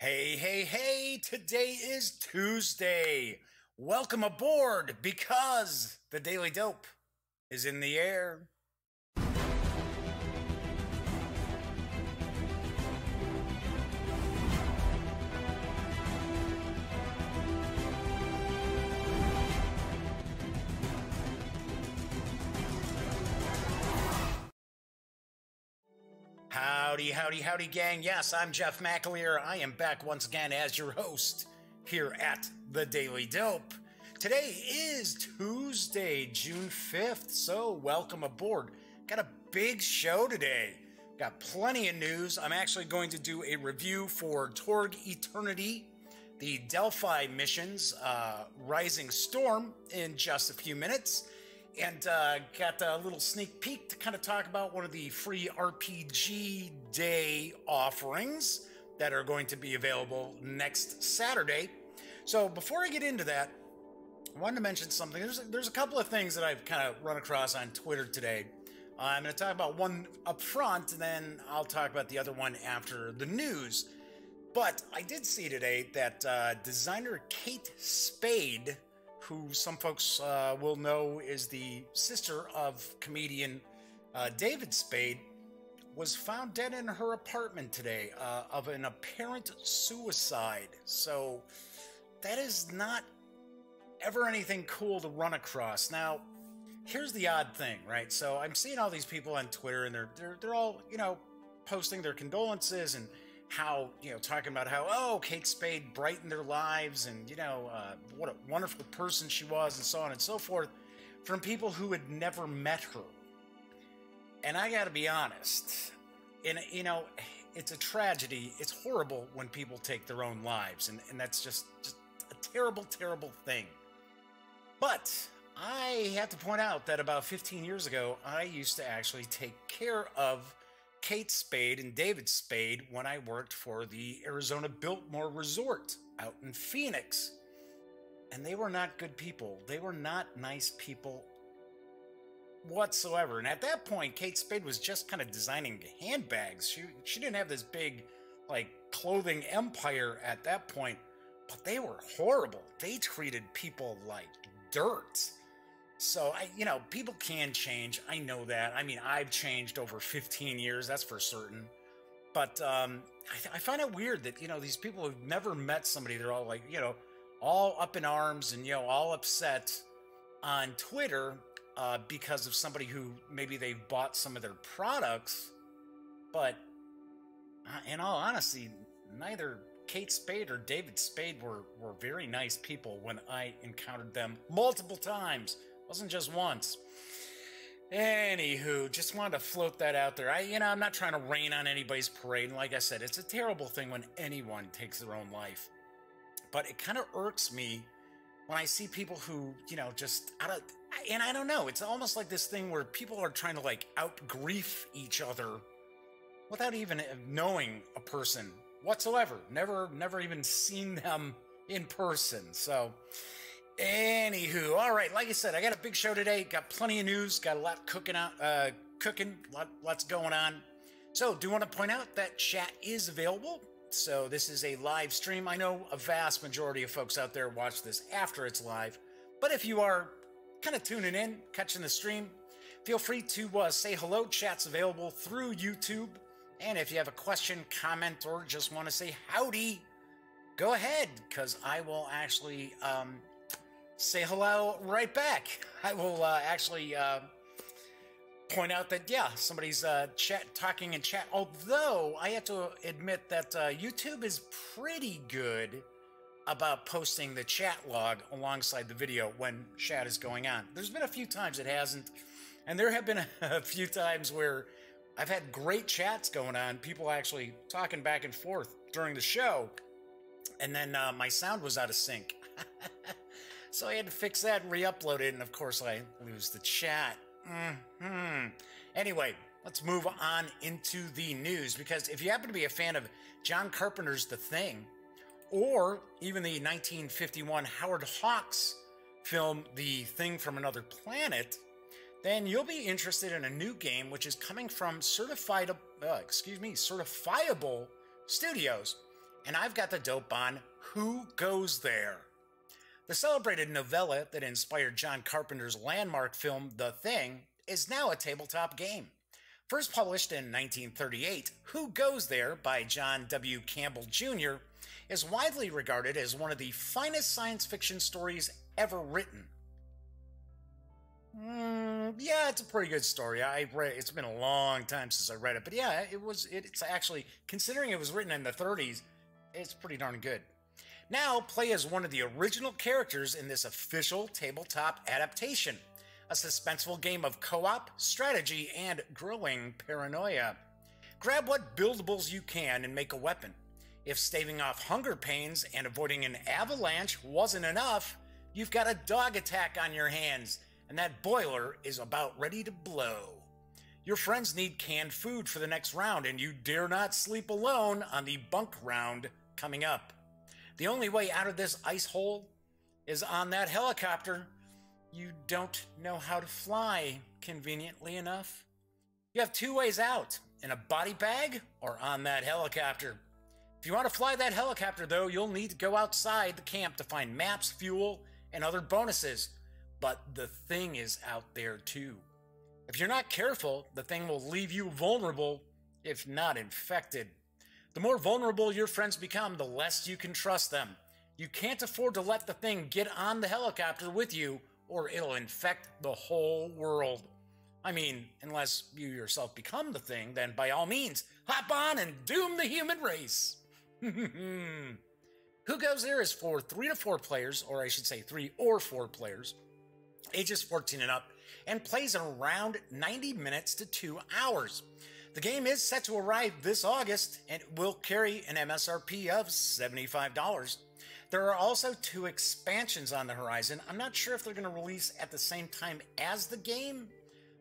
Hey, hey, hey, today is Tuesday. Welcome aboard because the Daily Dope is in the air. Howdy, howdy, howdy, gang. Yes, I'm Jeff McAleer. I am back once again as your host here at the Daily Dope. Today is Tuesday, June 5th, so welcome aboard. Got a big show today. Got plenty of news. I'm actually going to do a review for Torg Eternity, the Delphi Missions Rising Storm in just a few minutes. And got a little sneak peek to kind of talk about one of the free RPG Day offerings that are going to be available next Saturday. So before I get into that, I wanted to mention something. There's a couple of things that I've kind of run across on Twitter today. I'm going to talk about one up front, and then I'll talk about the other one after the news. But I did see today that designer Kate Spade, who some folks will know is the sister of comedian David Spade, was found dead in her apartment today of an apparent suicide. So that is not ever anything cool to run across. Now, here's the odd thing, right? So I'm seeing all these people on Twitter, and they're all, posting their condolences and how, talking about how, Kate Spade brightened their lives and, what a wonderful person she was and so on and so forth, from people who had never met her. And I gotta be honest, it's a tragedy. It's horrible when people take their own lives, and that's just a terrible, terrible thing. But I have to point out that about 15 years ago, I used to actually take care of Kate Spade and David Spade when I worked for the Arizona Biltmore Resort out in Phoenix. And they were not good people. They were not nice people whatsoever. And at that point, Kate Spade was just kind of designing handbags. She didn't have this big, clothing empire at that point, but they were horrible. They treated people like dirt. So, people can change. I know that. I mean, I've changed over 15 years, that's for certain. But I find it weird that, these people who've never met somebody, they're all all up in arms and, all upset on Twitter because of somebody who maybe they've bought some of their products. But in all honesty, neither Kate Spade or David Spade were very nice people when I encountered them multiple times. Wasn't just once. Anywho, just wanted to float that out there. I'm not trying to rain on anybody's parade. And like I said, it's a terrible thing when anyone takes their own life. But it kind of irks me when I see people who, just and I don't know. It's almost like this thing where people are trying to out-grief each other without even knowing a person whatsoever. Never even seen them in person. So, anywho, all right, like I said, I got a big show today. Got plenty of news. Got a lot lots going on. So, do want to point out that chat is available. So, this is a live stream. I know a vast majority of folks out there watch this after it's live. But if you are kind of tuning in, catching the stream, feel free to say hello. Chat's available through YouTube. And if you have a question, comment, or just want to say howdy, go ahead, because I will actually say hello right back. I will actually point out that, somebody's talking in chat. Although, I have to admit that YouTube is pretty good about posting the chat log alongside the video when chat is going on. There's been a few times it hasn't, and there have been a few times where I've had great chats going on, people actually talking back and forth during the show, and then my sound was out of sync. So I had to fix that and re-upload it, and of course I lose the chat. Anyway, let's move on into the news, because if you happen to be a fan of John Carpenter's The Thing, or even the 1951 Howard Hawks film The Thing from Another Planet, then you'll be interested in a new game which is coming from Certifiable Studios. and I've got the dope on Who Goes There? The celebrated novella that inspired John Carpenter's landmark film The Thing is now a tabletop game. First published in 1938, Who Goes There by John W. Campbell Jr. is widely regarded as one of the finest science fiction stories ever written. Yeah, it's a pretty good story. It's been a long time since I read it, but yeah, it's actually, considering it was written in the 30s, it's pretty darn good. Now, play as one of the original characters in this official tabletop adaptation, a suspenseful game of co-op, strategy, and growing paranoia. Grab what buildables you can and make a weapon. If staving off hunger pains and avoiding an avalanche wasn't enough, you've got a dog attack on your hands, and that boiler is about ready to blow. Your friends need canned food for the next round, and you dare not sleep alone on the bunk round coming up. The only way out of this ice hole is on that helicopter. You don't know how to fly, conveniently enough. You have two ways out, in a body bag or on that helicopter. If you want to fly that helicopter, though, you'll need to go outside the camp to find maps, fuel, and other bonuses. But the Thing is out there, too. If you're not careful, the Thing will leave you vulnerable, if not infected. The more vulnerable your friends become, the less you can trust them. You can't afford to let the Thing get on the helicopter with you, or it'll infect the whole world. I mean, unless you yourself become the Thing, then by all means, hop on and doom the human race. Who Goes There is for 3 to 4 players, or I should say 3 or 4 players, ages 14 and up, and plays around 90 minutes to 2 hours. The game is set to arrive this August and will carry an MSRP of $75. There are also 2 expansions on the horizon. I'm not sure if they're going to release at the same time as the game,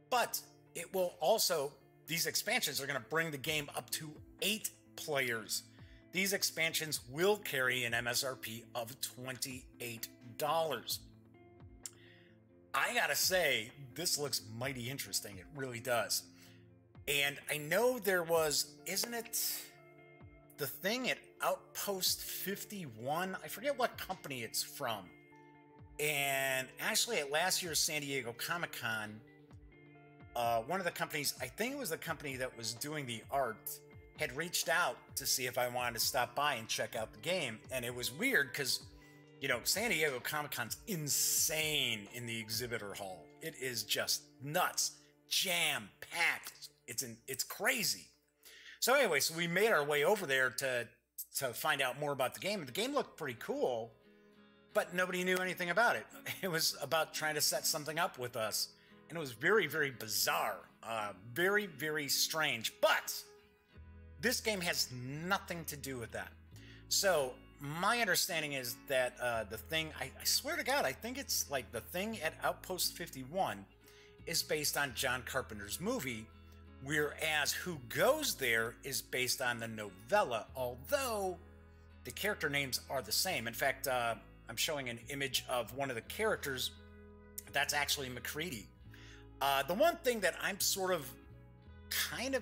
but it will also, these expansions are going to bring the game up to 8 players. These expansions will carry an MSRP of $28. I gotta say, this looks mighty interesting. It really does. And I know there was, isn't it the Thing at Outpost 51? I forget what company it's from. And actually at last year's San Diego Comic-Con, one of the companies, I think it was the company that was doing the art, had reached out to see if I wanted to stop by and check out the game. And it was weird because, you know, San Diego Comic-Con's insane in the exhibitor hall. It is just nuts, jam-packed. It's crazy. So anyway, so we made our way over there to find out more about the game. The game looked pretty cool, but nobody knew anything about it. It was about trying to set something up with us, and it was very, very bizarre, very, very strange. But this game has nothing to do with that. So my understanding is that the Thing, I swear to God, I think it's like the Thing at Outpost 51 is based on John Carpenter's movie, whereas Who Goes There is based on the novella, although the character names are the same. In fact, I'm showing an image of one of the characters. That's actually McCready. The one thing that I'm sort of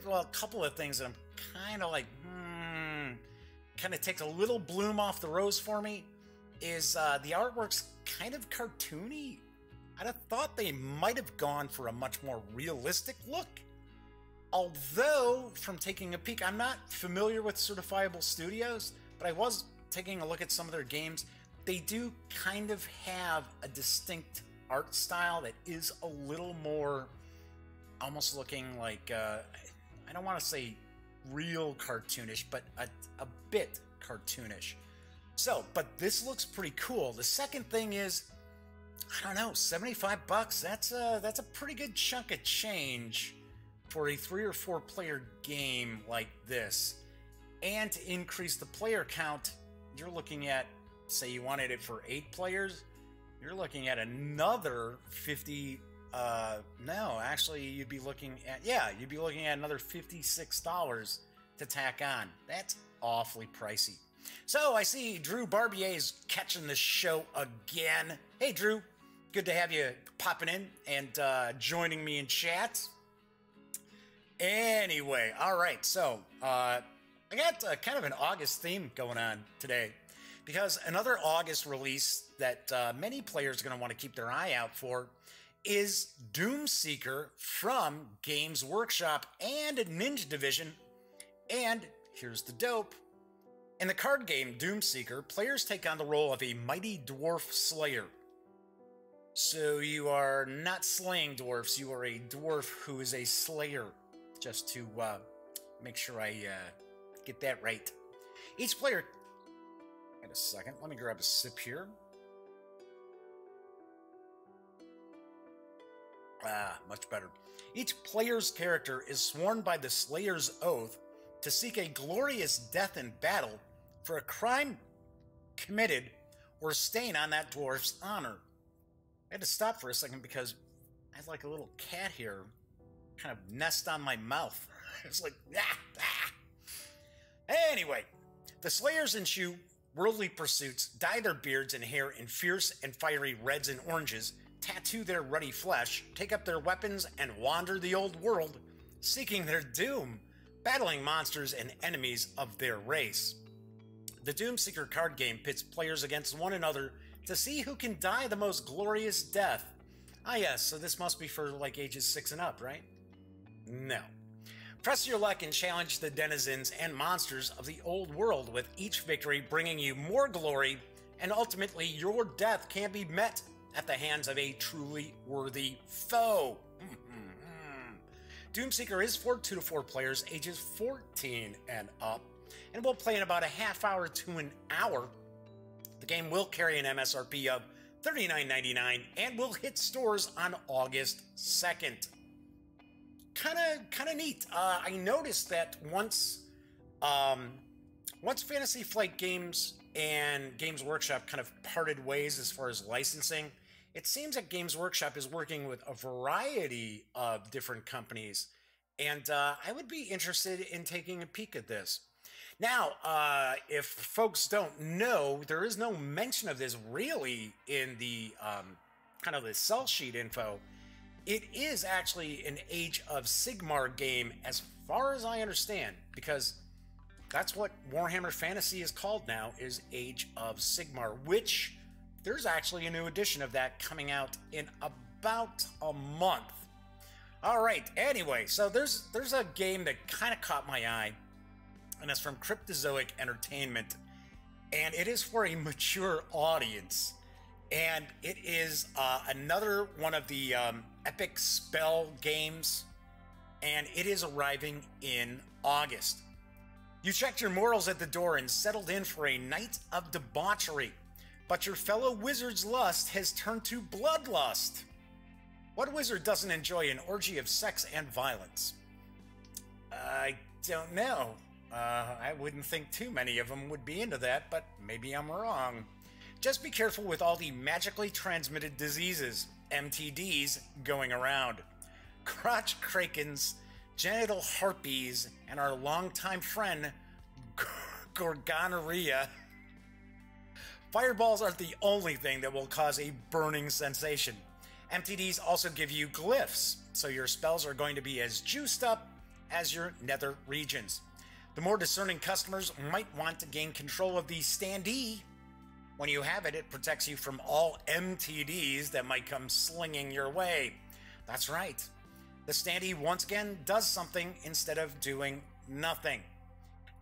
well, a couple of things that I'm kind of like, kind of takes a little bloom off the rose for me is the artwork's kind of cartoony. I'd have thought they might have gone for a much more realistic look. Although, from taking a peek, I'm not familiar with Certifiable Studios, but I was taking a look at some of their games. They do kind of have a distinct art style that is a little more almost looking like, I don't want to say real cartoonish, but a bit cartoonish. So, but this looks pretty cool. The second thing is, I don't know, $75. That's a pretty good chunk of change for a 3 or 4 player game like this. And to increase the player count, you're looking at, say you wanted it for 8 players, you're looking at another 50. No, actually, you'd be looking at another $56 to tack on. That's awfully pricey. So I see Drew Barbier's catching the show again. Hey, Drew, good to have you popping in and joining me in chat. Anyway, all right. So I got kind of an August theme going on today because another August release that many players are going to want to keep their eye out for is Doomseeker from Games Workshop and Ninja Division. And here's the dope. In the card game Doomseeker, players take on the role of a mighty dwarf slayer. So you are not slaying dwarfs, you are a dwarf who is a slayer. Just to make sure I get that right. Each player... Wait a second, let me grab a sip here. Much better. Each player's character is sworn by the Slayer's Oath to seek a glorious death in battle for a crime committed or stain on that dwarf's honor. I had to stop for a second because I had like a little cat here kind of nest on my mouth. It's like, Anyway, the Slayers eschew worldly pursuits, dye their beards and hair in fierce and fiery reds and oranges, tattoo their ruddy flesh, take up their weapons, and wander the old world, seeking their doom, battling monsters and enemies of their race. The Doomseeker card game pits players against one another to see who can die the most glorious death. Ah yes, so this must be for like ages 6 and up, right? No. Press your luck and challenge the denizens and monsters of the old world, with each victory bringing you more glory, and ultimately your death can be met at the hands of a truly worthy foe. Doomseeker is for 2 to 4 players ages 14 and up, and will play in about a half hour to an hour. The game will carry an MSRP of $39.99 and will hit stores on August 2nd. Kind of neat. I noticed that once Fantasy Flight Games and Games Workshop kind of parted ways as far as licensing, it seems that Games Workshop is working with a variety of different companies, and I would be interested in taking a peek at this. Now, if folks don't know, there is no mention of this really in the kind of the sell sheet info. It is actually an Age of Sigmar game, as far as I understand, because that's what Warhammer Fantasy is called now, is Age of Sigmar, which there's actually a new edition of that coming out in about a month. All right, anyway, so there's a game that kind of caught my eye, and it's from Cryptozoic Entertainment, and it is for a mature audience, and it is another one of the epic spell games, and it is arriving in August. You checked your morals at the door and settled in for a night of debauchery, but your fellow wizard's lust has turned to bloodlust. What wizard doesn't enjoy an orgy of sex and violence? I don't know. I wouldn't think too many of them would be into that, but maybe I'm wrong. Just be careful with all the magically transmitted diseases, MTDs, going around. Crotch krakens, genital harpies, and our longtime friend, gorgonorrhea. Fireballs aren't the only thing that will cause a burning sensation. MTDs also give you glyphs, so your spells are going to be as juiced up as your nether regions. The more discerning customers might want to gain control of the standee. When you have it, it protects you from all MTDs that might come slinging your way. That's right. The standee once again does something instead of doing nothing.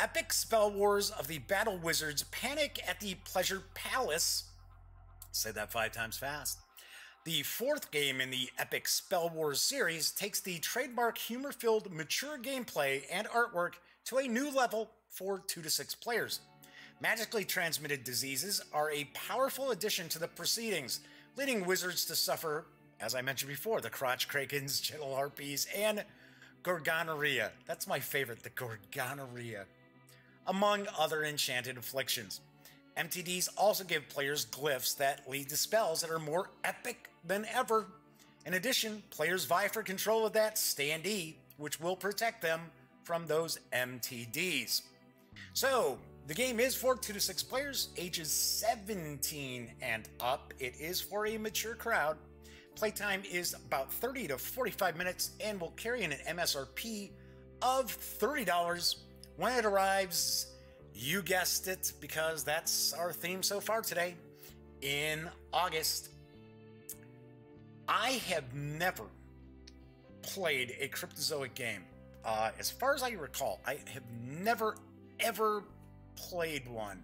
Epic spell wars of the battle wizards panic at the Pleasure Palace. Say that 5 times fast. The 4th game in the Epic Spell Wars series takes the trademark humor-filled mature gameplay and artwork to a new level for 2 to 6 players. Magically transmitted diseases are a powerful addition to the proceedings, leading wizards to suffer, as I mentioned before, the crotch krakens, genital harpies, and gorgonorrhea. That's my favorite, the gorgonorrhea. Among other enchanted afflictions. MTDs also give players glyphs that lead to spells that are more epic than ever. In addition, players vie for control of that standee, which will protect them from those MTDs. So, the game is for 2 to 6 players, ages 17 and up. It is for a mature crowd. Playtime is about 30 to 45 minutes and will carry an MSRP of $30. when it arrives, you guessed it, because that's our theme so far today, in August. I have never played a Cryptozoic game. As far as I recall, I have never, ever played one.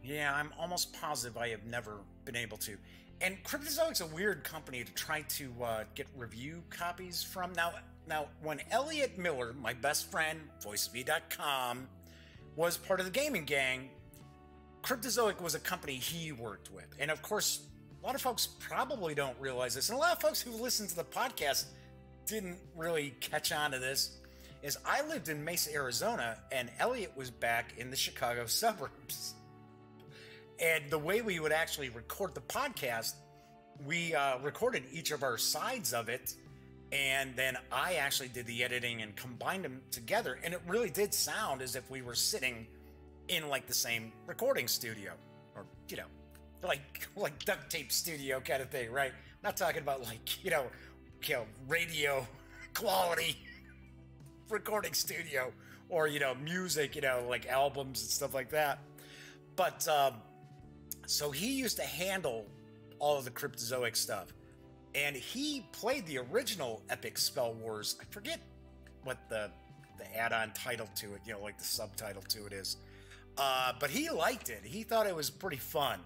Yeah, I'm almost positive I have never been able to. And Cryptozoic's a weird company to try to get review copies from. Now, when Elliot Miller, my best friend, voiceof.com, was part of the gaming gang, Cryptozoic was a company he worked with. And of course, a lot of folks probably don't realize this, and a lot of folks who listen to the podcast didn't really catch on to this, is I lived in Mesa, Arizona, and Elliot was back in the Chicago suburbs. And the way we would actually record the podcast, we recorded each of our sides of it, and then I actually did the editing and combined them together, and it really did sound as if we were sitting in like the same recording studio, or like duct tape studio kind of thing, right? I'm not talking about like radio quality recording studio, or music, like albums and stuff like that. But so he used to handle all of the Cryptozoic stuff, and he played the original Epic Spell Wars. I forget what the add-on title to it, like the subtitle to it is, but he liked it. He thought it was pretty fun.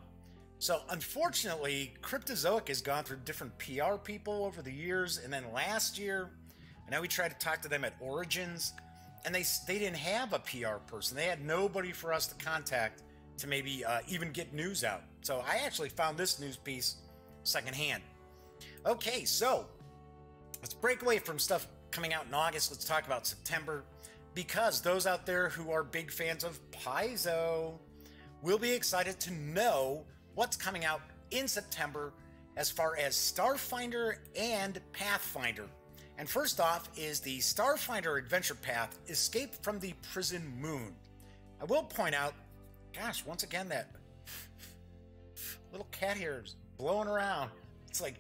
So unfortunately, Cryptozoic has gone through different PR people over the years, and then last year, I know we tried to talk to them at Origins, and they didn't have a PR person. They had nobody for us to contact to maybe even get news out. So I actually found this news piece secondhand. Okay, so let's break away from stuff coming out in August. Let's talk about September, because those out there who are big fans of Paizo will be excited to know what's coming out in September as far as Starfinder and Pathfinder. And first off is the Starfinder Adventure Path, Escape from the Prison Moon. I will point out, gosh, once again, that little cat here is blowing around. It's like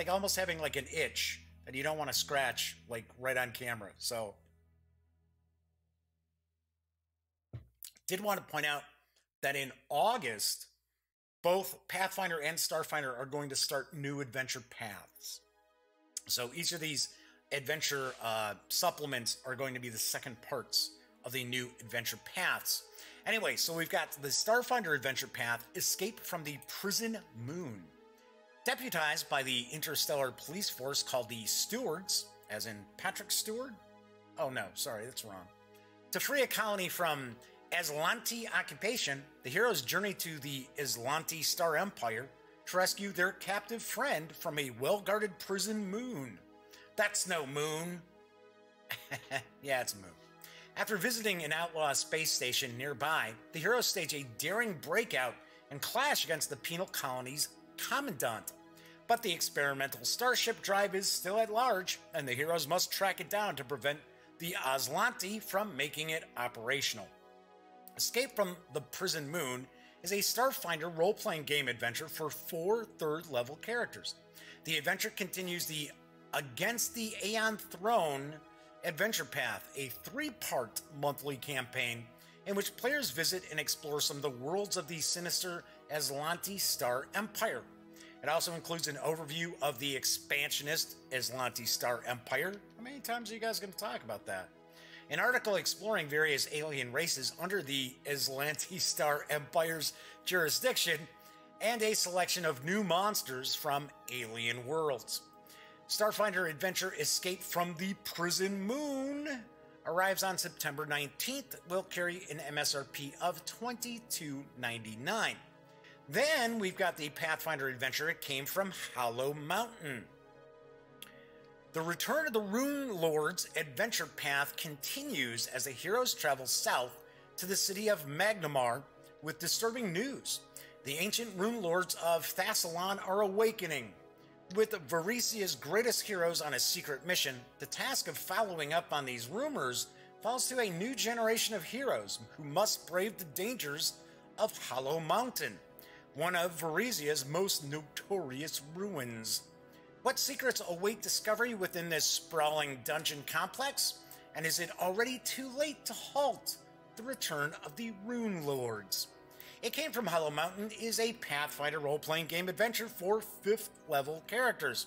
almost having like an itch that you don't want to scratch like right on camera. So did want to point out that in August, both Pathfinder and Starfinder are going to start new adventure paths. So each of these adventure supplements are going to be the second parts of the new adventure paths. Anyway, so we've got the Starfinder adventure path, Escape from the Prison Moon. Deputized by the interstellar police force called the Stewards, as in Patrick Stewart? Oh no, sorry, that's wrong. To free a colony from Aslanti occupation, the heroes journey to the Aslanti Star Empire to rescue their captive friend from a well-guarded prison moon. That's no moon. Yeah, it's a moon. After visiting an outlaw space station nearby, the heroes stage a daring breakout and clash against the penal colony's commandant. But the experimental starship drive is still at large, and the heroes must track it down to prevent the Aslanti from making it operational. Escape from the Prison Moon is a Starfinder role-playing game adventure for 4 third-level characters. The adventure continues the Against the Aeon Throne adventure path, a 3-part monthly campaign in which players visit and explore some of the worlds of the sinister Aslanti Star Empire. It also includes an overview of the expansionist Aslanti Star Empire. How many times are you guys going to talk about that? An article exploring various alien races under the Aslanti Star Empire's jurisdiction, and a selection of new monsters from alien worlds. Starfinder Adventure Escape from the Prison Moon arrives on September 19th. Will carry an MSRP of $22.99. Then we've got the Pathfinder Adventure. It came from Hollow Mountain. The Return of the Rune Lords adventure path continues as the heroes travel south to the city of Magnamar with disturbing news. The ancient Rune Lords of Thassalon are awakening. With Varisia's greatest heroes on a secret mission, the task of following up on these rumors falls to a new generation of heroes who must brave the dangers of Hollow Mountain, one of Varisia's most notorious ruins. What secrets await discovery within this sprawling dungeon complex? And is it already too late to halt the return of the Rune Lords? It Came from Hollow Mountain is a Pathfinder role-playing game adventure for 5th level characters.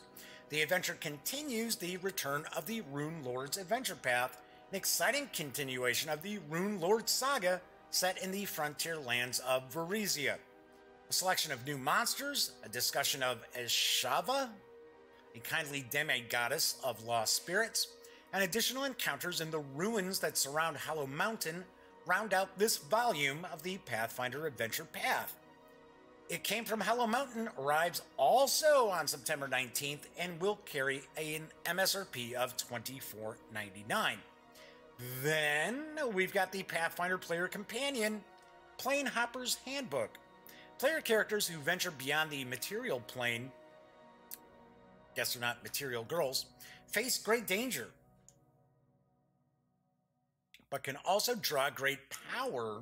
The adventure continues the return of the Rune Lords adventure path, an exciting continuation of the Rune Lord saga set in the frontier lands of Varizia. A selection of new monsters, a discussion of Eshava, a kindly demi-goddess of lost spirits, and additional encounters in the ruins that surround Hollow Mountain round out this volume of the Pathfinder Adventure Path. It Came from Hollow Mountain arrives also on September 19th and will carry an MSRP of $24.99. Then we've got the Pathfinder Player Companion, Plane Hopper's Handbook. Player characters who venture beyond the material plane, guess they're not material girls, face great danger, but can also draw great power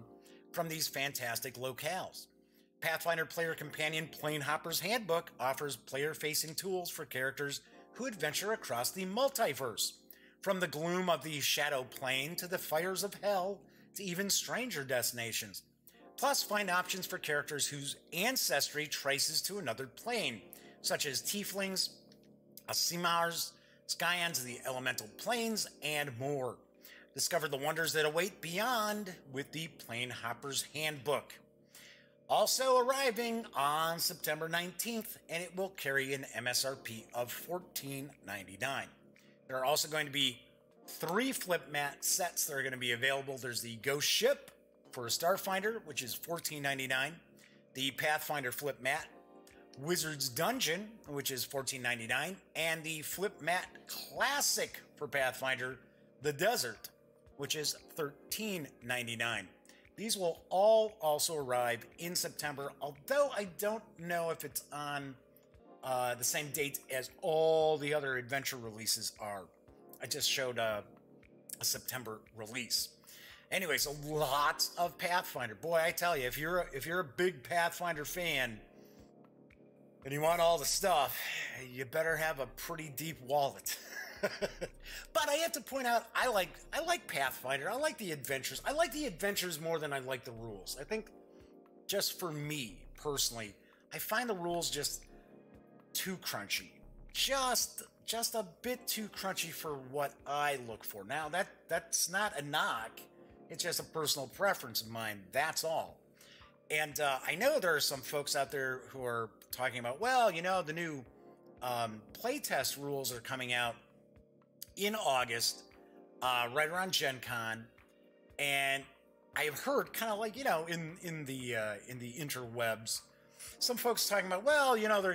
from these fantastic locales. Pathfinder Player Companion Plane Hopper's Handbook offers player-facing tools for characters who adventure across the multiverse, from the gloom of the Shadow Plane to the fires of hell to even stranger destinations. Plus, find options for characters whose ancestry traces to another plane, such as Tieflings, Asimars, Scions of the Elemental Planes, and more. Discover the wonders that await beyond with the Plane Hopper's Handbook. Also arriving on September 19th, and it will carry an MSRP of $14.99. There are also going to be 3 flip mat sets that are going to be available. There's the Ghost Ship for Starfinder, which is $14.99. The Pathfinder flip mat, Wizard's Dungeon, which is $14.99. And the flip mat classic for Pathfinder, The Desert, which is $13.99. These will all also arrive in September, although I don't know if it's on the same date as all the other adventure releases are. I just showed a September release. Anyway, so lots of Pathfinder. Boy, I tell you, if you're a big Pathfinder fan and you want all the stuff, you better have a pretty deep wallet. But I have to point out, I like Pathfinder. I like the adventures. I like the adventures more than I like the rules. I think, just for me personally, I find the rules just too crunchy. Just a bit too crunchy for what I look for. Now that's not a knock. It's just a personal preference of mine. That's all. And I know there are some folks out there who are talking about, well, you know, the new playtest rules are coming out in August, right around Gen Con, and I have heard, kind of like, you know, in the interwebs, some folks talking about, well, you know, they're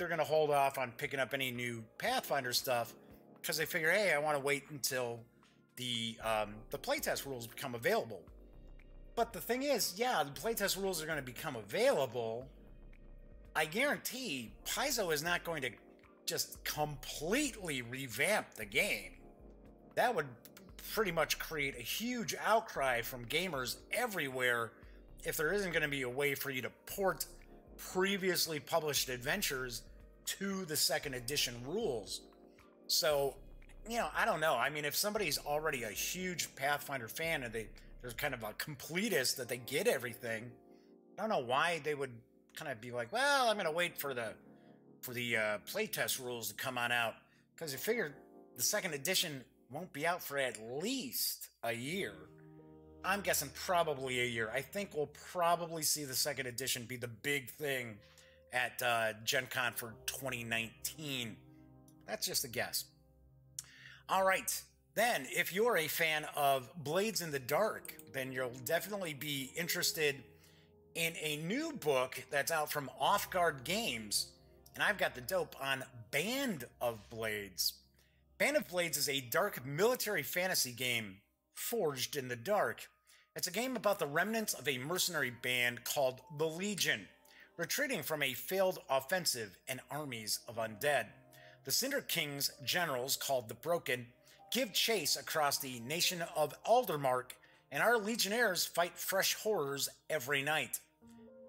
gonna hold off on picking up any new Pathfinder stuff because they figure, hey, I want to wait until the playtest rules become available. But the thing is, yeah, the playtest rules are going to become available. I guarantee Paizo is not going to just completely revamp the game. That would pretty much create a huge outcry from gamers everywhere if there isn't going to be a way for you to port previously published adventures to the second edition rules. So, you know, I don't know. I mean, if somebody's already a huge Pathfinder fan and they're kind of a completist that they get everything, I don't know why they would kind of be like, well, I'm going to wait for the playtest rules to come on out, because you figure the second edition won't be out for at least a year. I'm guessing probably a year. I think we'll probably see the second edition be the big thing at Gen Con for 2019. That's just a guess. All right. Then, if you're a fan of Blades in the Dark, then you'll definitely be interested in a new book that's out from Off Guard Games. And I've got the dope on Band of Blades. Band of Blades is a dark military fantasy game forged in the dark. It's a game about the remnants of a mercenary band called the Legion, retreating from a failed offensive and armies of undead. The Cinder King's generals, called the Broken, give chase across the nation of Aldermark, and our legionnaires fight fresh horrors every night.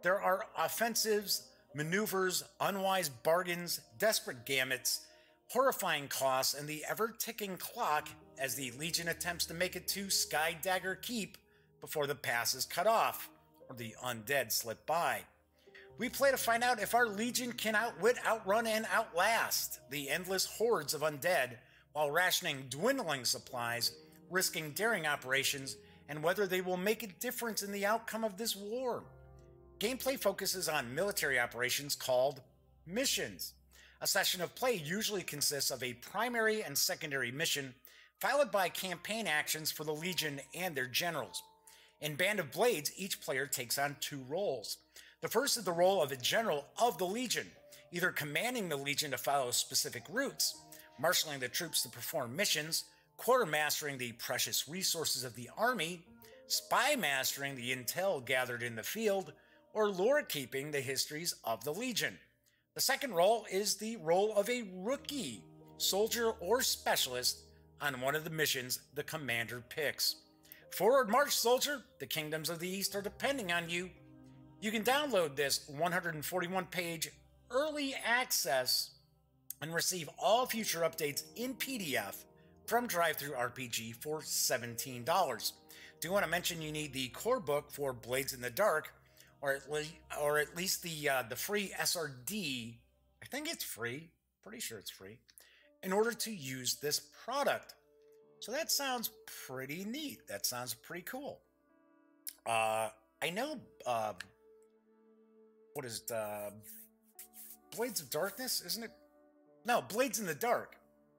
There are offensives, maneuvers, unwise bargains, desperate gamuts, horrifying costs, and the ever-ticking clock as the Legion attempts to make it to Skydagger Keep before the pass is cut off, or the undead slip by. We play to find out if our Legion can outwit, outrun, and outlast the endless hordes of undead while rationing dwindling supplies, risking daring operations, and whether they will make a difference in the outcome of this war. Gameplay focuses on military operations called missions. A session of play usually consists of a primary and secondary mission, followed by campaign actions for the Legion and their generals. In Band of Blades, each player takes on 2 roles. The first is the role of a general of the Legion, either commanding the Legion to follow specific routes, marshaling the troops to perform missions, quartermastering the precious resources of the army, spy mastering the intel gathered in the field, or lore keeping the histories of the Legion. The second role is the role of a rookie, soldier, or specialist on one of the missions the commander picks. Forward march, soldier! The kingdoms of the East are depending on you. You can download this 141-page early access and receive all future updates in PDF from DriveThruRPG for $17. Do want to mention you need the core book for Blades in the Dark, or at least the free SRD. I think it's free. Pretty sure it's free. In order to use this product. So that sounds pretty neat. That sounds pretty cool. I know, what is it? Blades of Darkness, isn't it? No, Blades in the Dark.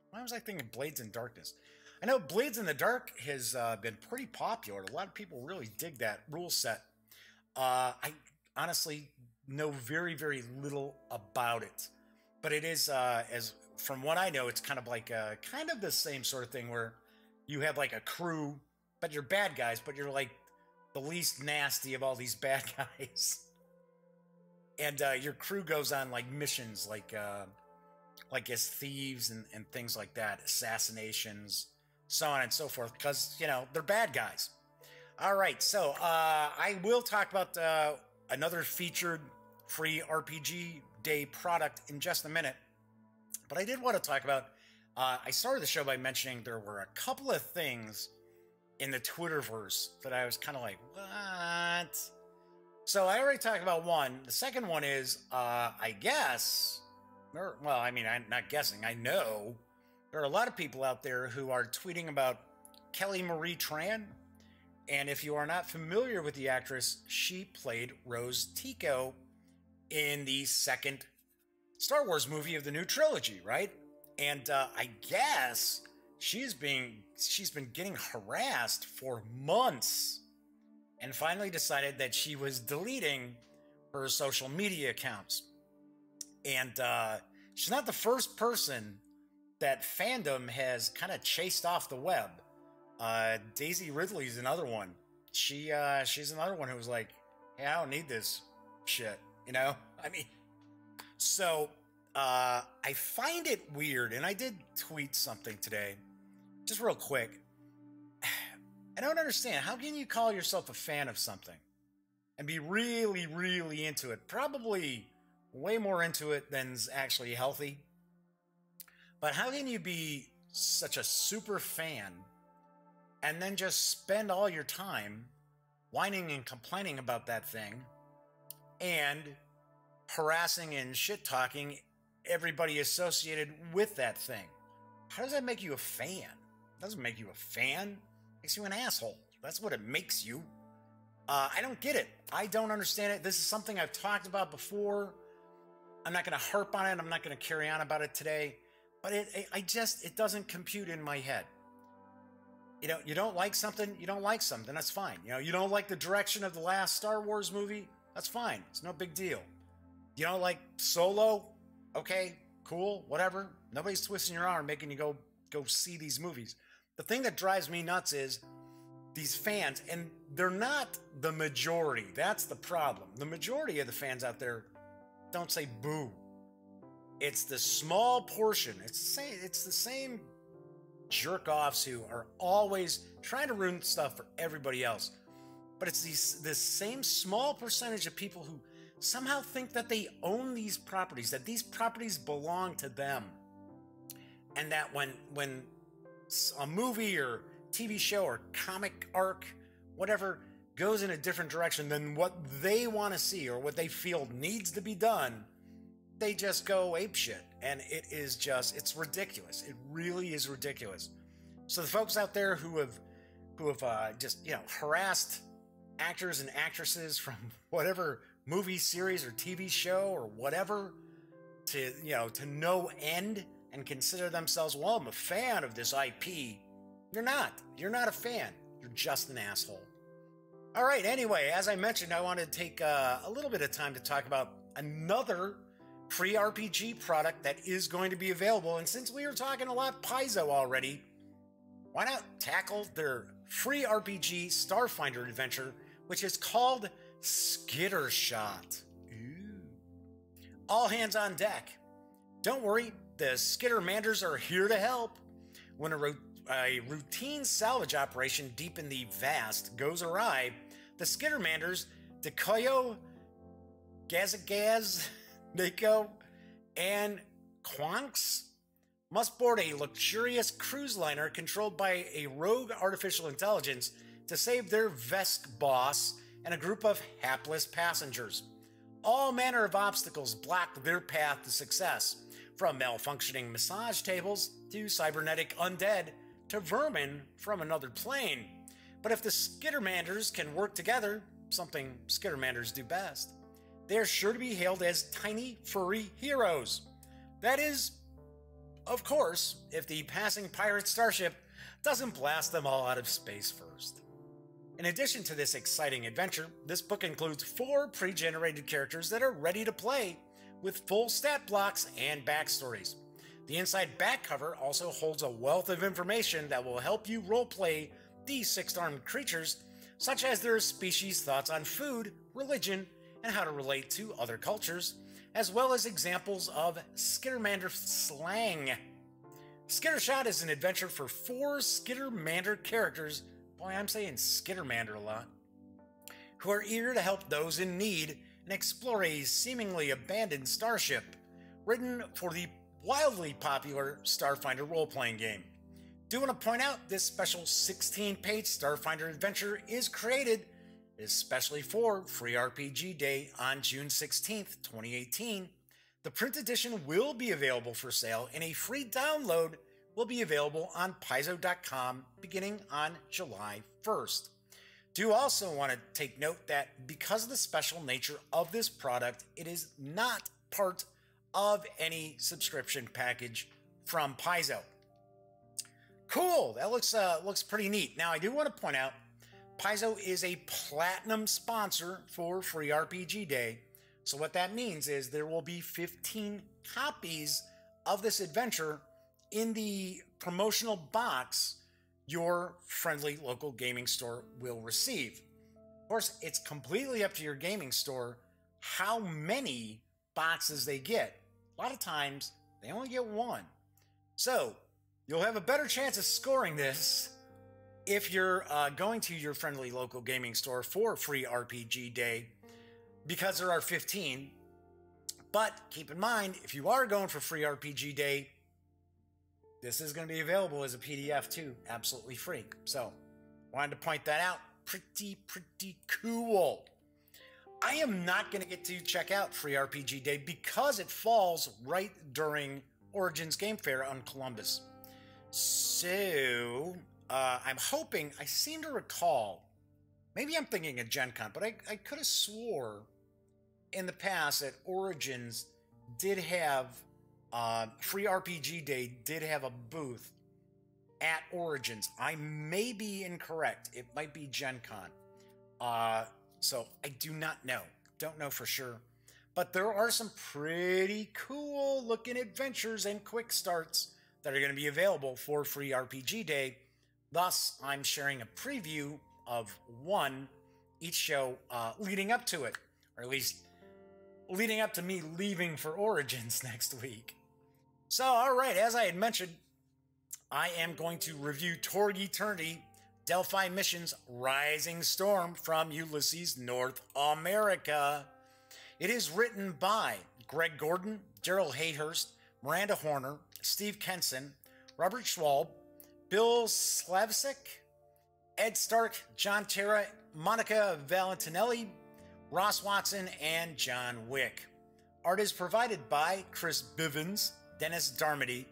Why was I thinking Blades in Darkness? I know Blades in the Dark has been pretty popular. A lot of people really dig that rule set. I honestly know very, very little about it. But it is, as from what I know, it's kind of like kind of the same sort of thing where you have like a crew, but you're bad guys, but you're like the least nasty of all these bad guys. And your crew goes on like missions, like as thieves and things like that, assassinations, so on and so forth, because, you know, they're bad guys. All right, so I will talk about another featured free RPG Day product in just a minute. But I did want to talk about, I started the show by mentioning there were a couple of things in the Twitterverse that I was kind of like, what? So I already talked about one. The second one is, I guess, well, I mean, I'm not guessing, I know there are a lot of people out there who are tweeting about Kelly Marie Tran. And if you are not familiar with the actress, she played Rose Tico in the second Star Wars movie of the new trilogy, right? And I guess she's been getting harassed for months, and finally decided that she was deleting her social media accounts. And she's not the first person that Fandom has kind of chased off the web. Daisy Ridley's another one. She's another one who was like, hey, I don't need this shit, you know? I mean, so I find it weird, and I did tweet something today, just real quick. I don't understand. How can you call yourself a fan of something and be really, really into it? Probably way more into it than's actually healthy. But how can you be such a super fan and then just spend all your time whining and complaining about that thing and harassing and shit-talking everybody associated with that thing? How does that make you a fan? It doesn't make you a fan. It makes you an asshole. That's what it makes you. I don't get it. I don't understand it. This is something I've talked about before. I'm not going to harp on it. I'm not going to carry on about it today. But it doesn't compute in my head. You know, you don't like something, you don't like something, that's fine. You know, you don't like the direction of the last Star Wars movie, that's fine. It's no big deal. You don't like Solo? Okay, cool, whatever. Nobody's twisting your arm making you go see these movies. The thing that drives me nuts is these fans, and they're not the majority. That's the problem. The majority of the fans out there don't say boo. It's the small portion. It's the same jerk-offs who are always trying to ruin stuff for everybody else. But it's this same small percentage of people who somehow think that they own these properties, that these properties belong to them. And that when a movie or TV show or comic arc, whatever, goes in a different direction than what they want to see or what they feel needs to be done, they just go apeshit. And it is just, it's ridiculous. It really is ridiculous. So the folks out there who have just, harassed actors and actresses from whatever movie, series, or TV show or whatever to no end and consider themselves, well, I'm a fan of this IP. You're not. You're not a fan. You're just an asshole. All right, anyway, as I mentioned, I wanted to take a little bit of time to talk about another free RPG product that is going to be available. And since we were talking a lot Paizo already, why not tackle their free RPG Starfinder adventure, which is called Skitter Shot. Ooh. All hands on deck. Don't worry, the Skittermanders are here to help. When a routine salvage operation deep in the vast goes awry, the Skittermanders, Dekoyo, Gazagaz, Nico, and Quonks must board a luxurious cruise liner controlled by a rogue artificial intelligence to save their Vesk boss and a group of hapless passengers. All manner of obstacles block their path to success, from malfunctioning massage tables to cybernetic undead to vermin from another plane. But if the Skittermanders can work together, something Skittermanders do best, they are sure to be hailed as tiny, furry heroes. That is, of course, if the passing pirate starship doesn't blast them all out of space first. In addition to this exciting adventure, this book includes 4 pre-generated characters that are ready to play, with full stat blocks and backstories. The inside back cover also holds a wealth of information that will help you roleplay these 6-armed creatures, such as their species' thoughts on food, religion, and how to relate to other cultures, as well as examples of Skittermander slang. Skittershot is an adventure for 4 Skittermander characters, boy, I'm saying Skittermander a lot, who are eager to help those in need and explore a seemingly abandoned starship, written for the wildly popular Starfinder role-playing game. Do want to point out this special 16-page Starfinder adventure is created especially for Free RPG Day on June 16th, 2018. The print edition will be available for sale, and a free download will be available on Paizo.com beginning on July 1st. Do also want to take note that because of the special nature of this product, it is not part of any subscription package from Paizo. Cool, that looks pretty neat. Now, I do want to point out, Paizo is a platinum sponsor for Free RPG Day. So what that means is there will be 15 copies of this adventure in the promotional box your friendly local gaming store will receive. Of course, it's completely up to your gaming store how many boxes they get. A lot of times, they only get 1. So, you'll have a better chance of scoring this if you're going to your friendly local gaming store for Free RPG Day, because there are 15. But keep in mind, if you are going for Free RPG Day, this is going to be available as a PDF too, absolutely free. So, wanted to point that out. Pretty cool. I am not going to get to check out Free RPG Day because it falls right during Origins Game Fair on Columbus. So, I'm hoping, I seem to recall, maybe I'm thinking of Gen Con, but I could have swore in the past that Origins did have, Free RPG Day did have a booth at Origins. I may be incorrect. It might be Gen Con. So I do not know. Don't know for sure. But there are some pretty cool looking adventures and quick starts that are going to be available for Free RPG Day. Thus, I'm sharing a preview of one each show leading up to it, or at least leading up to me leaving for Origins next week. So, all right, as I had mentioned, I am going to review Torg Eternity, Delphi Missions, Rising Storm from Ulisses North America. It is written by Greg Gordon, Daryl Hayhurst, Miranda Horner, Steve Kenson, Robert Schwalb, Bill Slavsik, Ed Stark, John Terra, Monica Valentinelli, Ross Watson, and John Wick. Art is provided by Chris Bivens, Dennis Darmody,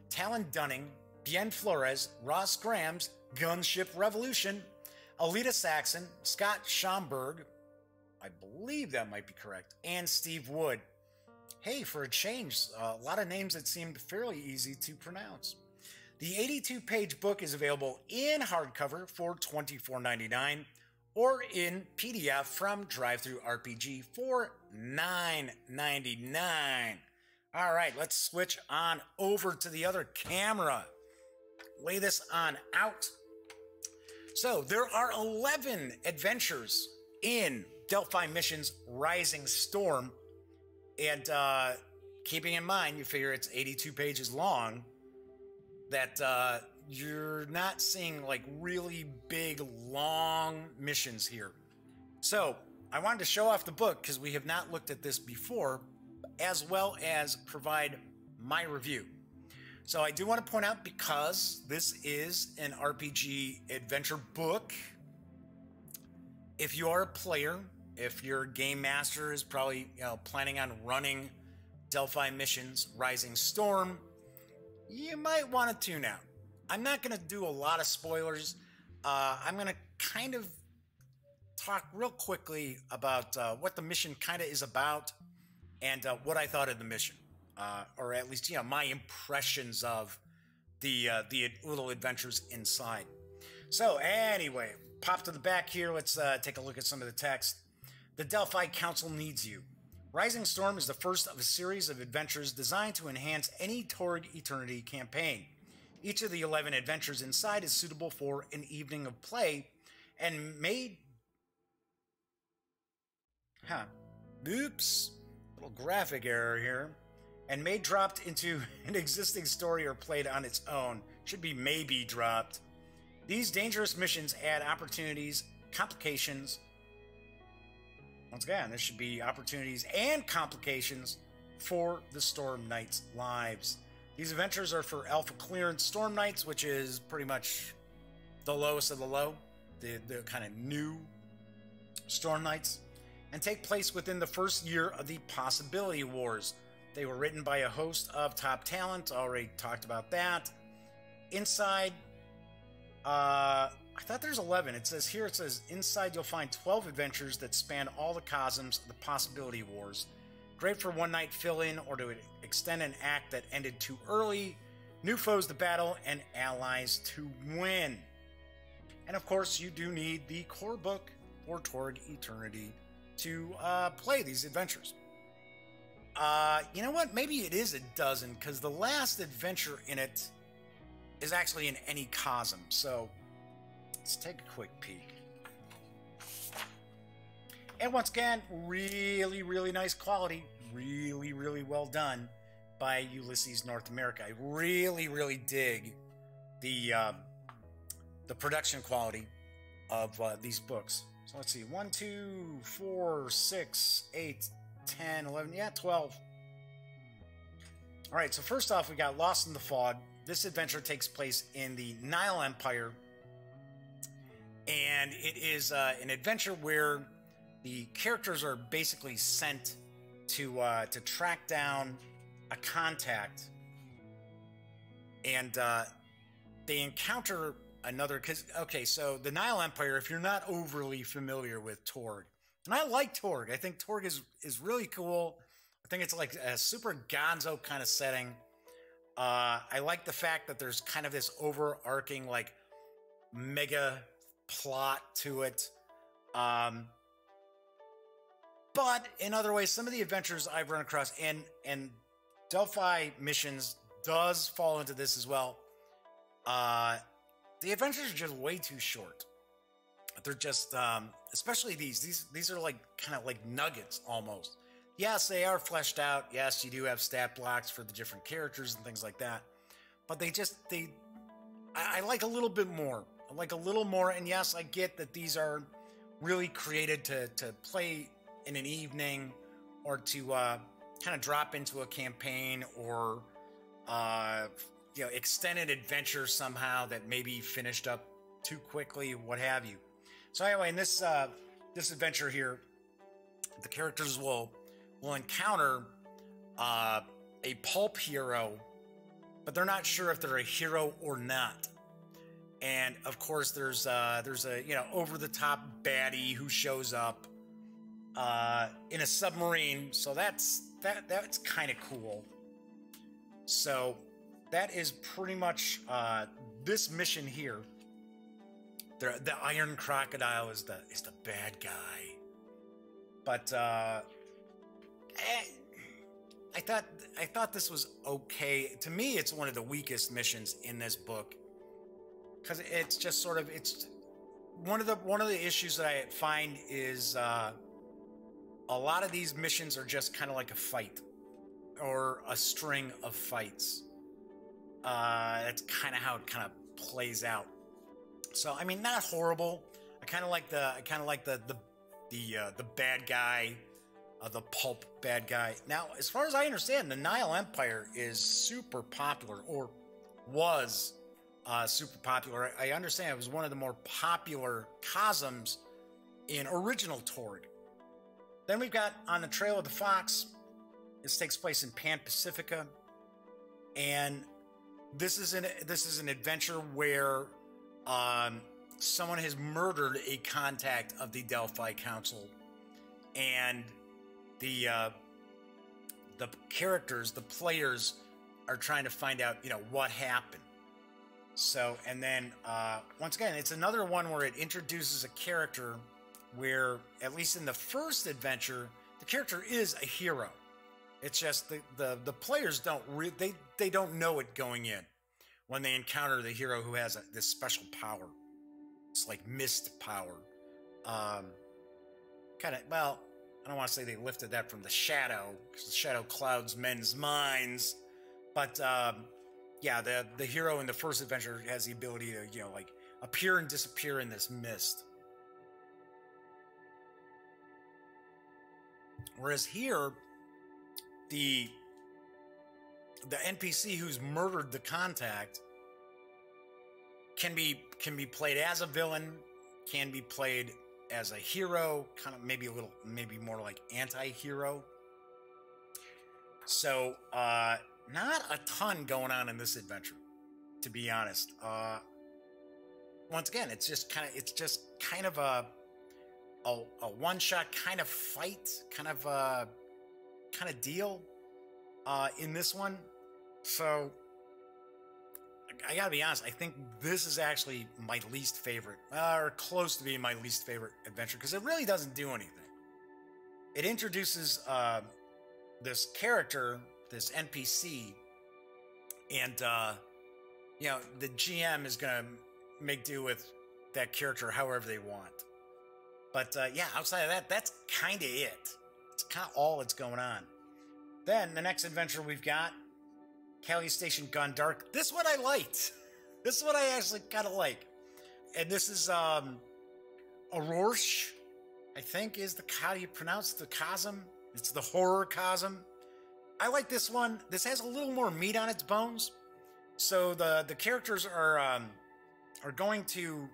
Talon Dunning, Bien Flores, Ross Grams, Gunship Revolution, Alita Saxon, Scott Schomburg, I believe that might be correct, and Steve Wood. Hey, for a change, a lot of names that seemed fairly easy to pronounce. The 82-page book is available in hardcover for $24.99 or in PDF from DriveThruRPG for $9.99. All right, let's switch on over to the other camera. Lay this on out. So there are 11 adventures in Delphi Missions Rising Storm. And keeping in mind, you figure it's 82 pages long, that you're not seeing like really big, long missions here. So I wanted to show off the book because we have not looked at this before, as well as provide my review. So I do want to point out, because this is an RPG adventure book, if you are a player, if your game master is probably planning on running Delphi Missions Rising Storm, you might want to tune out. I'm not going to do a lot of spoilers. I'm going to kind of talk real quickly about what the mission kind of is about and what I thought of the mission. Or at least, my impressions of the little adventures inside. So anyway, pop to the back here. Let's take a look at some of the text. The Delphi Council needs you. Rising Storm is the first of a series of adventures designed to enhance any Torg Eternity campaign. Each of the 11 adventures inside is suitable for an evening of play and made... Oops. Little graphic error here. And may dropped into an existing story or played on its own. Should be maybe dropped. These dangerous missions add opportunities, complications. Once again, there should be opportunities and complications for the Storm Knights' lives. These adventures are for Alpha Clearance Storm Knights, which is pretty much the lowest of the low, the kind of new Storm Knights, and take place within the first year of the Possibility Wars. They were written by a host of top talent. Already talked about that. Inside, I thought there's 11. It says here, inside you'll find 12 adventures that span all the cosms of the Possibility Wars. Great for one-night fill-in or to extend an act that ended too early, new foes to battle, and allies to win. And of course, you do need the core book for Torg Eternity to play these adventures. You know what? Maybe it is a dozen, because the last adventure in it is actually in any cosm. So let's take a quick peek. And once again, really, really nice quality. Really, really well done by Ulisses North America. I really, really dig the production quality of these books. So let's see. 1, 2, 4, 6, 8, 10, 11, yeah, 12. All right, so first off, we got Lost in the Fog. This adventure takes place in the Nile Empire, and it is an adventure where the characters are basically sent to track down a contact, and they encounter another. Okay, so the Nile Empire, if you're not overly familiar with Torg, and I like Torg. I think Torg is really cool. I think it's like a super gonzo kind of setting. I like the fact that there's kind of this overarching like mega plot to it. But in other ways, some of the adventures I've run across, and Delphi Missions does fall into this as well. The adventures are just way too short. They're just, especially these are like kind of like nuggets almost. Yes, they are fleshed out. Yes, you do have stat blocks for the different characters and things like that. But I like a little bit more. I like a little more. And yes, I get that these are really created to play in an evening or to kind of drop into a campaign or extended adventure somehow that maybe finished up too quickly, what have you. So anyway, in this this adventure here, the characters will encounter a pulp hero, but they're not sure if they're a hero or not. And of course, there's a over the top baddie who shows up in a submarine. So that's kind of cool. So that is pretty much this mission here. The Iron Crocodile is the bad guy, but I thought this was okay. To me, it's one of the weakest missions in this book because it's just sort of it's one of the issues that I find is a lot of these missions are just kind of like a fight or a string of fights. That's kind of how it kind of plays out. So I mean, not horrible. I kind of like the bad guy, the pulp bad guy. Now, as far as I understand, the Nile Empire is super popular, or was super popular. I understand it was one of the more popular cosms in original Torg. Then we've got On the Trail of the Fox. This takes place in Pan Pacifica, and this is an adventure where someone has murdered a contact of the Delphi Council, and the characters, the players, are trying to find out, what happened. So, and then once again, it's another one where it introduces a character where, at least in the first adventure, the character is a hero. It's just the players don't they don't know it going in when they encounter the hero who has this special power. It's like mist power. Kind of, well, I don't want to say they lifted that from the shadow, because the shadow clouds men's minds. But yeah, the hero in the first adventure has the ability to, like appear and disappear in this mist. Whereas here, the NPC who's murdered the contact can be played as a villain, can be played as a hero, kind of maybe more like anti-hero. So not a ton going on in this adventure, to be honest. Once again, it's just kind of a one-shot kind of fight, kind of deal in this one. So I gotta be honest, I think this is actually my least favorite, or close to being my least favorite adventure, because it really doesn't do anything. It introduces this character, this NPC, and the GM is gonna make do with that character however they want. But yeah, outside of that, that's kind of it. It's kind of all that's going on. Then the next adventure we've got, Cali Station Gone Dark. This one I liked. This is what I actually kind of like. And this is Aurorsh, I think is how do you pronounce the cosm? It's the horror cosm. I like this one. This has a little more meat on its bones. So the characters are going to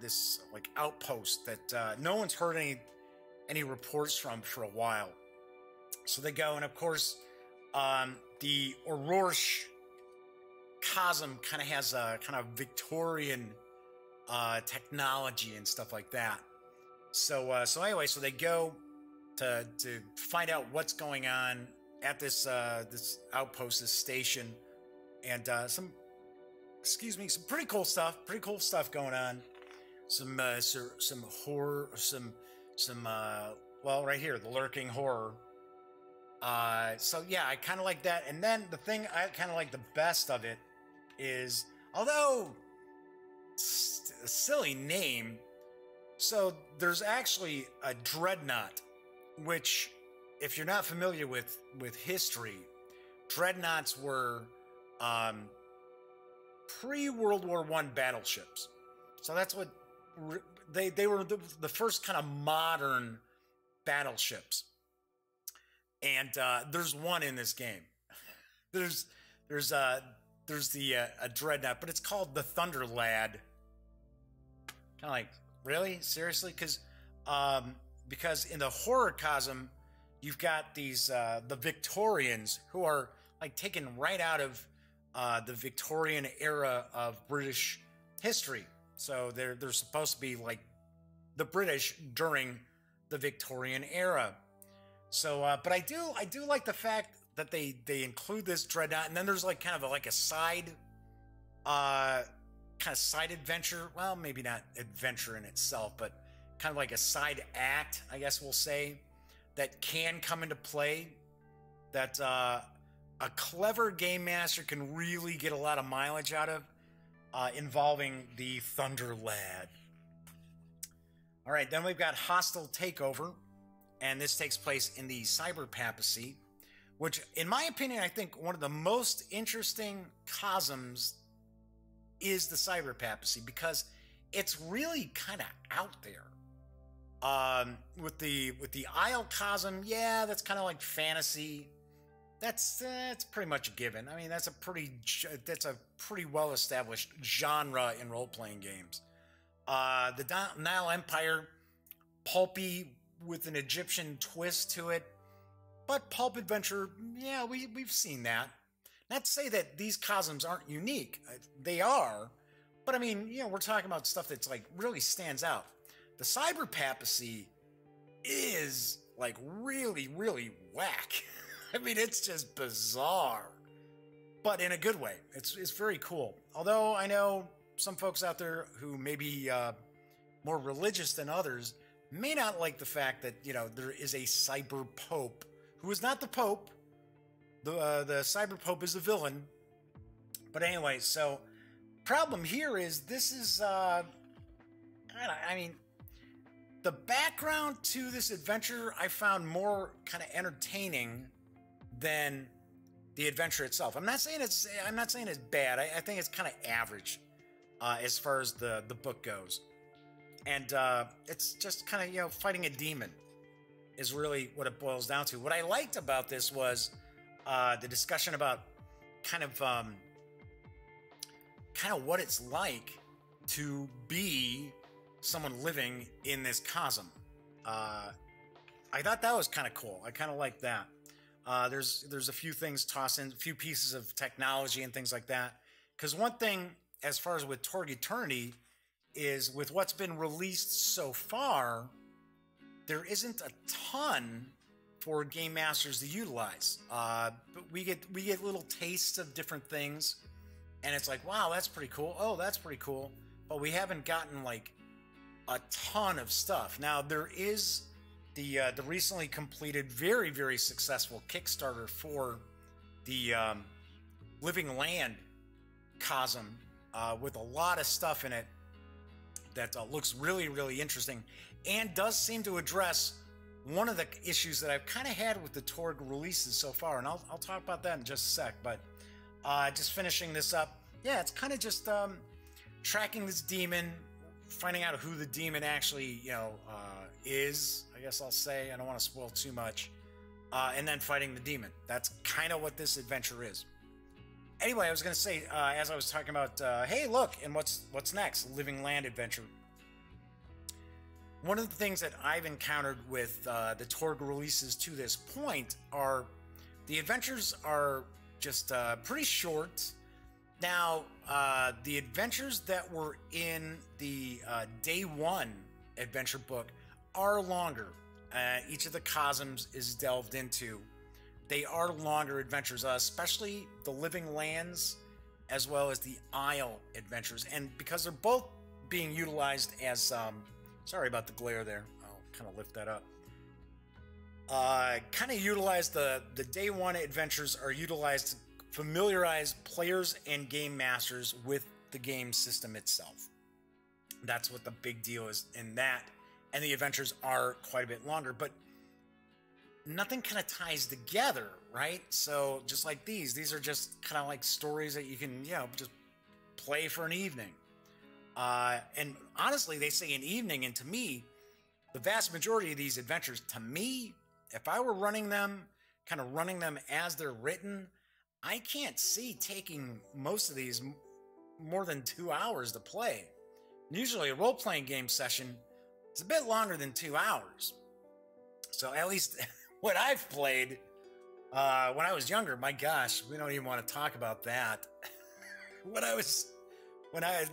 this like outpost that no one's heard any reports from for a while. So they go, and of course, the Aurorsh cosm kind of has a kind of Victorian technology and stuff like that. So anyway, so they go to find out what's going on at this this outpost, this station, and some pretty cool stuff going on. Some horror, well, right here, the lurking horror. So yeah, I kind of like that. And then the thing I kind of like the best of it is, although it's a silly name, so there's actually a dreadnought, which, if you're not familiar with history, dreadnoughts were pre-World War I battleships. So that's what they were, the first kind of modern battleships. And there's one in this game. There's there's the a dreadnought, but it's called the Thunder Lad. Kind of like, really? Seriously? Because in the horror cosm, you've got these the Victorians, who are like taken right out of the Victorian era of British history. So they're supposed to be like the British during the Victorian era. So, but I do like the fact that they include this dreadnought, and then there's like kind of a side adventure. Well, maybe not adventure in itself, but kind of like a side act, I guess we'll say, that can come into play, that a clever game master can really get a lot of mileage out of, involving the Thunder Lad. All right, then we've got Hostile Takeover, and this takes place in the Cyber Papacy, which, in my opinion, I think one of the most interesting cosms is the Cyber Papacy, because it's really kind of out there. With the Isle Cosm, yeah, that's kind of like fantasy. That's pretty much a given. I mean, that's a pretty well established genre in role playing games. The Nile Empire, pulpy with an Egyptian twist to it, but pulp adventure, yeah, we've seen that. Not to say that these cosms aren't unique. They are, but I mean, you know, we're talking about stuff that's like really stands out. The Cyber Papacy is like really, really whack. I mean, it's just bizarre, but in a good way. It's very cool. Although I know some folks out there who may be more religious than others may not like the fact that, you know, there is a cyber pope who is not the pope. The cyber pope is a villain. But anyway, so problem here is this is I mean, the background to this adventure I found more kind of entertaining than the adventure itself. I'm not saying it's bad. I think it's kind of average as far as the book goes. And it's just kind of, you know, fighting a demon is really what it boils down to. What I liked about this was the discussion about kind of what it's like to be someone living in this cosm. I thought that was kind of cool. I kind of like that. There's a few things tossed in, a few pieces of technology and things like that. Because one thing, as far as with Torg Eternity, is with what's been released so far, there isn't a ton for game masters to utilize. But we get little tastes of different things, and it's like, wow, that's pretty cool. Oh, that's pretty cool. But we haven't gotten like a ton of stuff. Now there is the recently completed, very, very successful Kickstarter for the Living Land Cosm, with a lot of stuff in it that looks really, really interesting, and does seem to address one of the issues that I've kind of had with the Torg releases so far, and I'll talk about that in just a sec. But just finishing this up, yeah, it's kind of just tracking this demon, finding out who the demon actually, you know, is, I guess I'll say. I don't want to spoil too much. And then fighting the demon. That's kind of what this adventure is. Anyway, I was going to say, as I was talking about, hey, look, and what's next? Living Land adventure. One of the things that I've encountered with the Torg releases to this point are the adventures are just pretty short. Now, the adventures that were in the Day 1 adventure book are longer. Each of the cosms is delved into. They are longer adventures, especially the Living Lands as well as the Isle adventures. And because they're both being utilized as... sorry about the glare there. I'll kind of lift that up. Kind of utilize the Day 1 adventures are utilized to familiarize players and game masters with the game system itself. That's what the big deal is in that. And the adventures are quite a bit longer, but nothing kind of ties together, right? So just like these are just kind of like stories that you can, you know, just play for an evening. And honestly, they say an evening, and to me, the vast majority of these adventures, to me, if I were running them, kind of running them as they're written, I can't see taking most of these more than 2 hours to play. Usually a role-playing game session is a bit longer than 2 hours. So at least what I've played when I was younger, my gosh, we don't even want to talk about that.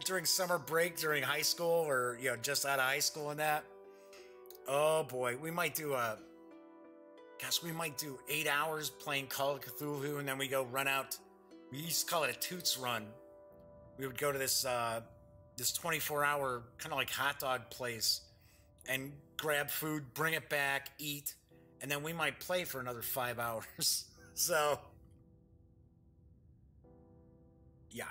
During summer break, during high school, or just out of high school and that. Oh boy, we might do 8 hours playing Call of Cthulhu, and then we go run out. We used to call it a toots run. We would go to this 24-hour kind of like hot dog place and grab food, bring it back, eat, and then we might play for another 5 hours. So, yeah.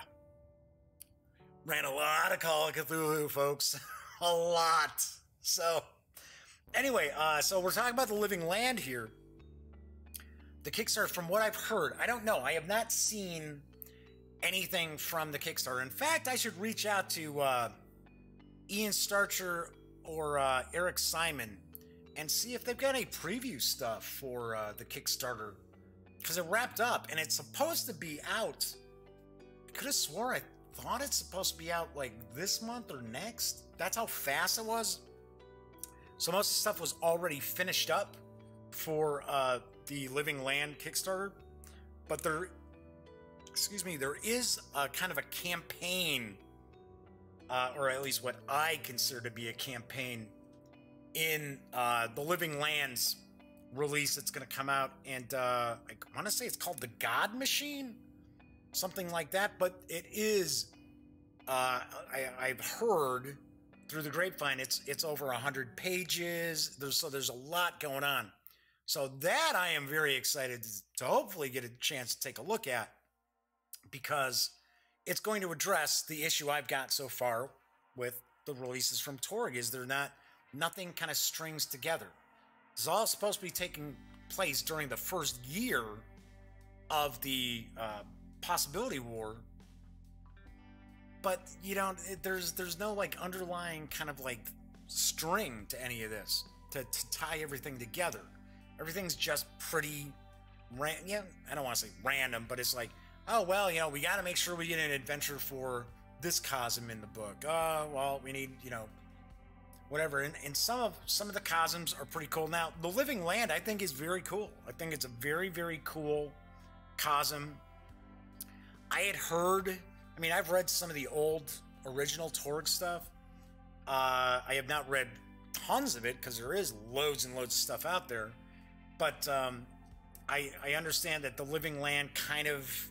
Ran a lot of Call of Cthulhu, folks. A lot. So, anyway, so we're talking about the Living Land here. The Kickstarter, from what I've heard, I don't know. I have not seen anything from the Kickstarter. In fact, I should reach out to Ian Starcher or Eric Simon and see if they've got any preview stuff for the Kickstarter. Because it wrapped up, and it's supposed to be out. I could have swore I thought it's supposed to be out like this month or next. That's how fast it was. So most of the stuff was already finished up for the Living Land Kickstarter. But there is a kind of a campaign, or at least what I consider to be a campaign, in the Living Lands release that's going to come out. And I want to say it's called the God Machine? Something like that. But it is, I've heard through the grapevine, it's over 100 pages. There's a lot going on. So that I am very excited to hopefully get a chance to take a look at, because it's going to address the issue I've got so far with the releases from Torg, is nothing kind of strings together. It's all supposed to be taking place during the first year of the Possibility War, but there's no like underlying kind of like string to any of this to tie everything together. Everything's just pretty I don't want to say random, but it's like, oh well, we got to make sure we get an adventure for this cosm in the book. Oh well, we need whatever. And some of the cosms are pretty cool. Now the Living Land I think is very cool. I think it's a very, very cool cosm. I had heard, I've read some of the old original Torg stuff. I have not read tons of it because there is loads and loads of stuff out there. But I understand that the Living Land kind of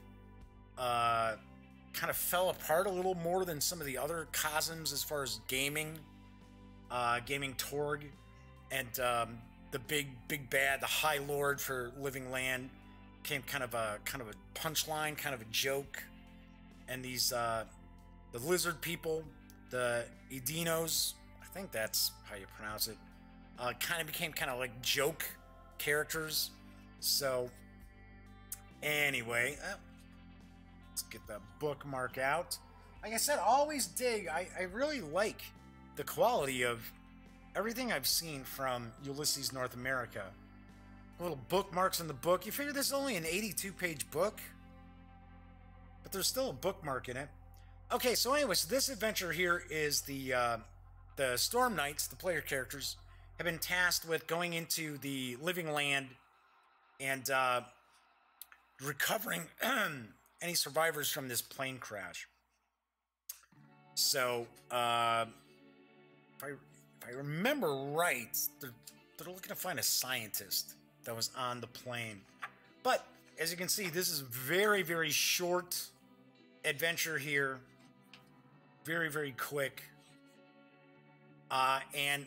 fell apart a little more than some of the other cosms as far as gaming Torg, and the big bad, the High Lord for Living Land, became kind of a punchline, kind of a joke, and these the lizard people, the Edinos, I think that's how you pronounce it, kind of became kind of like joke characters. So anyway, let's get the bookmark out. Like I said, always dig. I really like the quality of everything I've seen from Ulisses North America. Little bookmarks in the book. You figure this is only an 82-page book, but there's still a bookmark in it. Okay, so anyways, this adventure here is the Storm Knights, the player characters, have been tasked with going into the Living Land and recovering any survivors from this plane crash. So, if I remember right, they're looking to find a scientist that was on the plane. But as you can see, this is very, very short adventure here. Very, very quick. And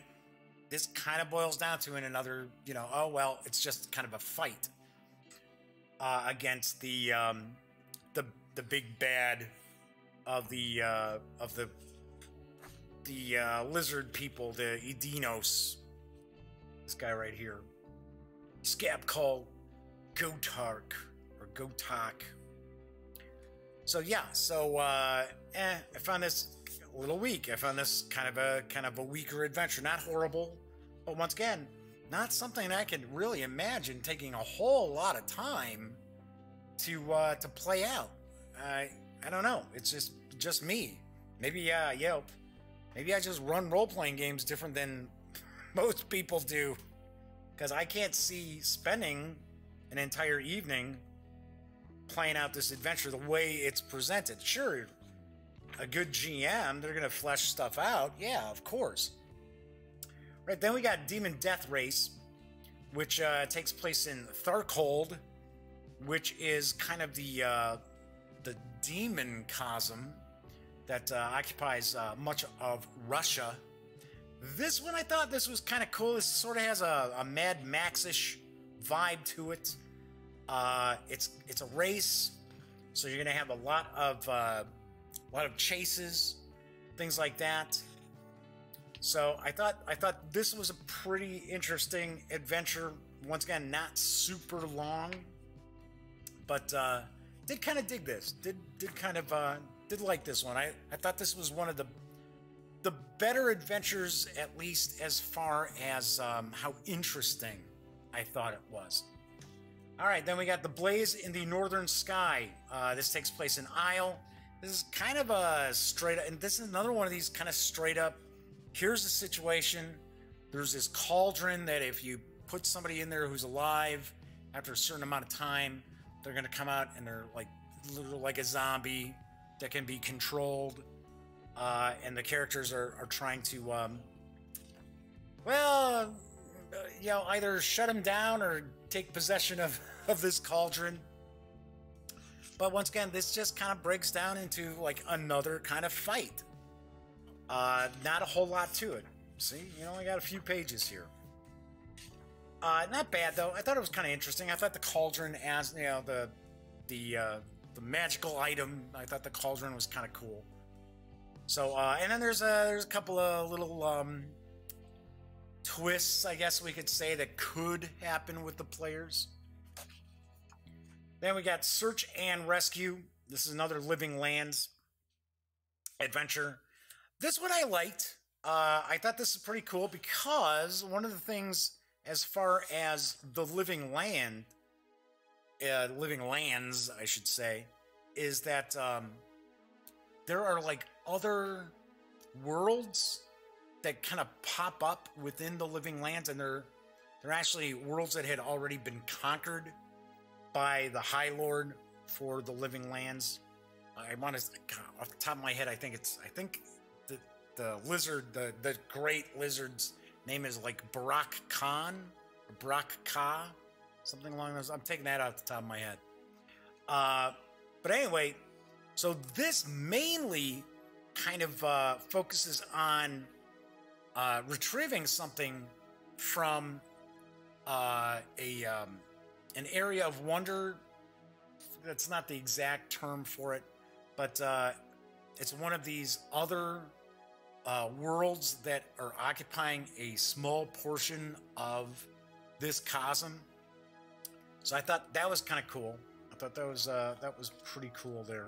this kind of boils down to in another, oh well, it's just kind of a fight against the big bad of the lizard people, the Edinos. This guy right here, scab called Gotark or Gotak. So yeah, I found this a little weak. I found this kind of a weaker adventure. Not horrible, but once again, not something I could really imagine taking a whole lot of time to play out. I don't know. It's just me. Maybe maybe I just run role-playing games different than most people do, because I can't see spending an entire evening playing out this adventure the way it's presented. Sure, a good GM, they're gonna flesh stuff out. Yeah, of course. Right, then we got Demon Death Race, which takes place in Tharkold, which is kind of the demon cosm that occupies much of Russia. This one, I thought this was kind of cool. This sort of has a Mad Max-ish vibe to it. It's a race, so you're gonna have a lot of chases, things like that. So I thought this was a pretty interesting adventure. Once again, not super long, but did kind of dig this. Did like this one. I thought this was one of the better adventures, at least as far as how interesting I thought it was. All right, then we got The Blaze in the Northern Sky. This takes place in Isle. This is kind of a straight up, and this is another one of these kind of straight up, here's the situation. There's this cauldron that if you put somebody in there who's alive, after a certain amount of time, they're going to come out and they're like a zombie that can be controlled. And the characters are trying to, either shut them down or take possession of this cauldron. But once again, this just kind of breaks down into like another kind of fight. Not a whole lot to it. See, I got a few pages here. Not bad though. I thought it was kind of interesting. I thought the cauldron, as the magical item, I thought the cauldron was kind of cool. So, and then there's a couple of little twists, I guess we could say, that could happen with the players. Then we got Search and Rescue. This is another Living Lands adventure. This one I liked. I thought this is pretty cool because one of the things, as far as the Living Lands, I should say, is that there are like other worlds that kind of pop up within the Living Lands, and they're actually worlds that had already been conquered by the High Lord for the Living Lands. I want to, off the top of my head, I think the lizard, the great lizard's name is like Barak Khan, or Barak Ka, something along those. I'm taking that out the top of my head. But anyway, so this mainly kind of focuses on retrieving something from an area of wonder. That's not the exact term for it, but it's one of these other worlds that are occupying a small portion of this cosm. So I thought that was kind of cool. I thought that was pretty cool there.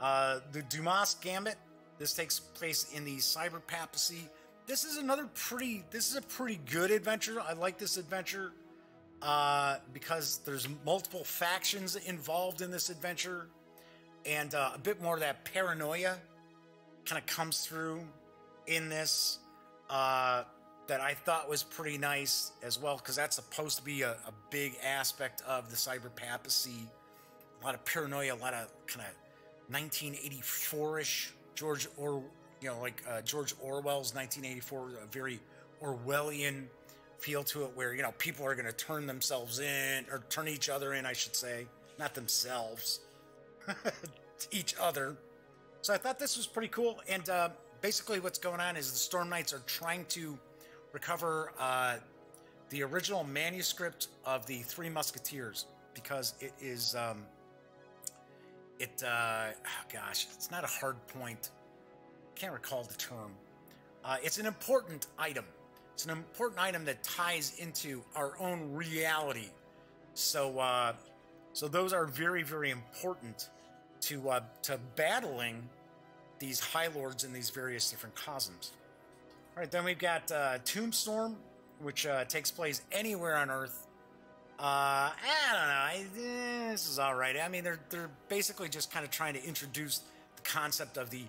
The Dumas Gambit. This takes place in the Cyber Papacy. This is a pretty good adventure. I like this adventure because there's multiple factions involved in this adventure, and a bit more of that paranoia kind of comes through in this that I thought was pretty nice as well, because that's supposed to be a big aspect of the Cyber Papacy. A lot of paranoia, a lot of kind of 1984-ish George Orwell's 1984, a very Orwellian feel to it, where people are going to turn themselves in, or turn each other in, I should say, not themselves, each other. So I thought this was pretty cool. And basically, what's going on is the Storm Knights are trying to recover the original manuscript of the Three Musketeers, because it is it's not a hard point. Can't recall the term. It's an important item. It's an important item that ties into our own reality. So, so those are very, very important to battling these High Lords in these various different cosms. All right, then we've got Tombstorm, which takes place anywhere on Earth. I don't know. This is all right. I mean, they're basically just kind of trying to introduce the concept of the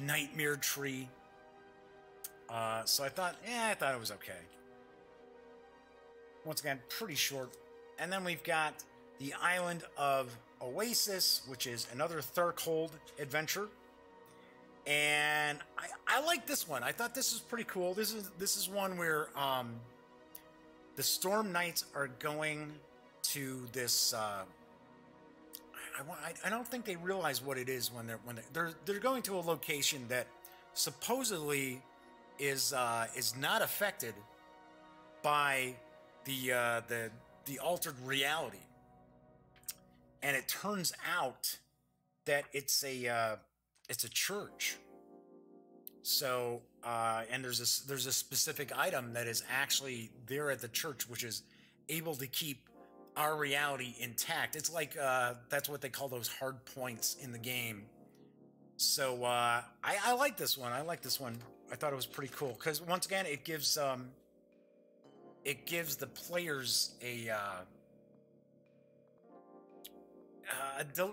nightmare tree. So I thought it was okay. Once again, pretty short. And then we've got the island of Oasis, which is another Thurkold adventure. And I like this one. I thought this was pretty cool. This is one where the Storm Knights are going to this. I don't think they realize what it is when they're going to a location that supposedly is not affected by the altered reality, and it turns out that it's a church. So and there's a specific item that is actually there at the church, which is able to keep our reality intact. It's like that's what they call those hard points in the game. So I like this one. I thought it was pretty cool because once again, it gives the players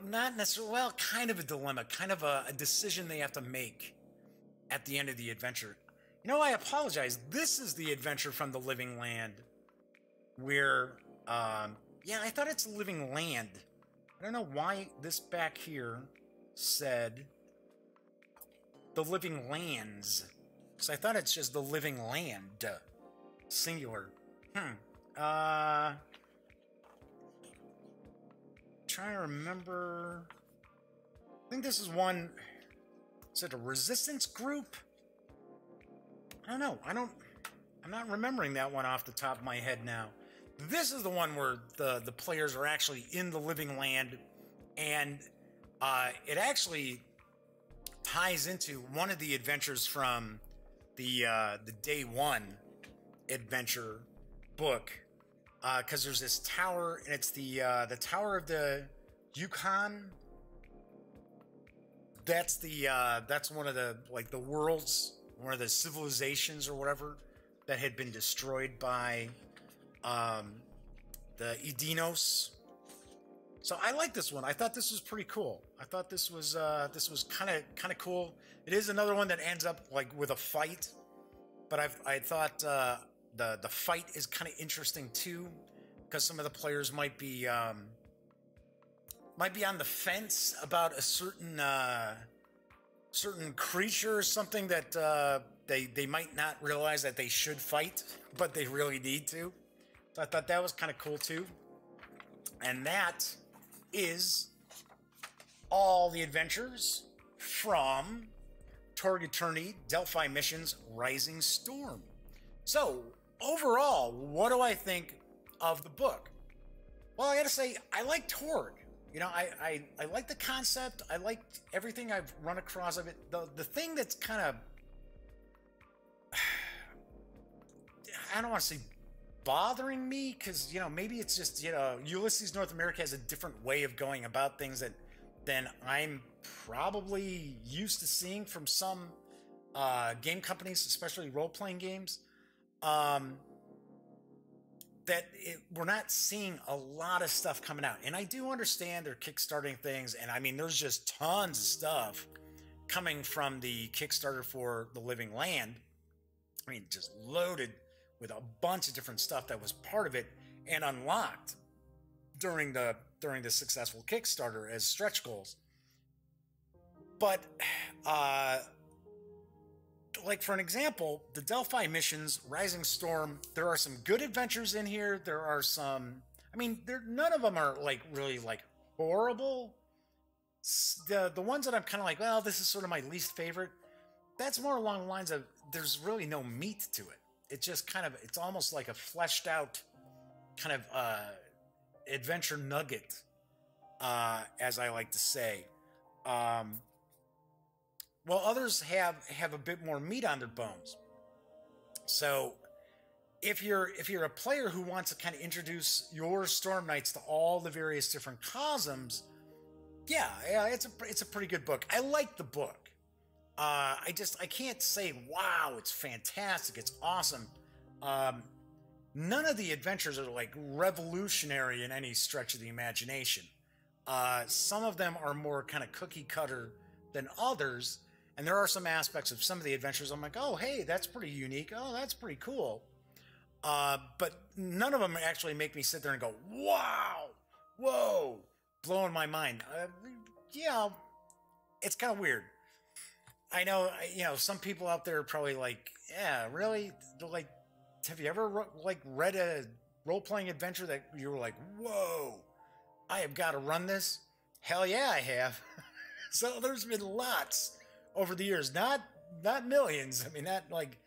not necessarily, well, kind of a dilemma, kind of a decision they have to make at the end of the adventure. You know, I apologize. This is the adventure from the Living Land where, yeah, I thought it's Living Land. I don't know why this back here said the Living Lands, because I thought it's just the Living Land, singular. Trying to remember. I think this is one. Is it a resistance group? I don't know. I'm not remembering that one off the top of my head now. This is the one where the players are actually in the Living Land, and it actually ties into one of the adventures from the Day One adventure book, because there's this tower, and it's the Tower of the Yukon. That's one of the, like, the worlds, one of the civilizations or whatever that had been destroyed by the Edinos. So I like this one. I thought this was pretty cool. I thought this was kind of cool. It is another one that ends up like with a fight, but I thought the fight is kind of interesting too, because some of the players might be on the fence about a certain creature or something that they might not realize that they should fight, but they really need to. So I thought that was kind of cool too. And that is all the adventures from Torg Eternity, Delphi Missions, Rising Storm. So overall, what do I think of the book? Well, I gotta say, I like Torg. You know, I like the concept. I like everything I've run across of it. The thing that's kind of, I don't want to say bothering me, because, you know, maybe it's just, you know, Ulisses North America has a different way of going about things than I'm probably used to seeing from some game companies, especially role-playing games. We're not seeing a lot of stuff coming out. And I do understand they're kickstarting things, and I mean, there's just tons of stuff coming from the Kickstarter for the Living Land. I mean, just loaded with a bunch of different stuff that was part of it and unlocked during the successful Kickstarter as stretch goals. But like, for an example, the Delphi Missions, Rising Storm, there are some good adventures in here. There are some, I mean, none of them are like really like horrible. The ones that I'm kind of like, well, this is sort of my least favorite, that's more along the lines of there's really no meat to it. It's just kind of, it's almost like a fleshed out kind of adventure nugget, as I like to say. Well, others have a bit more meat on their bones. So if you're a player who wants to kind of introduce your Storm Knights to all the various different cosms, yeah, it's a pretty good book. I like the book. I can't say, wow, it's fantastic, it's awesome. none of the adventures are like revolutionary in any stretch of the imagination. Some of them are more kind of cookie cutter than others, and there are some aspects of some of the adventures I'm like, oh, hey, that's pretty unique. Oh, that's pretty cool. But none of them actually make me sit there and go, wow, whoa, blowing my mind. Yeah, it's kind of weird. I know, some people out there are probably like, yeah, really? Like, have you ever read a role-playing adventure that you were like, whoa, I have got to run this? Hell yeah, I have. So there's been lots over the years, not millions. I mean, not like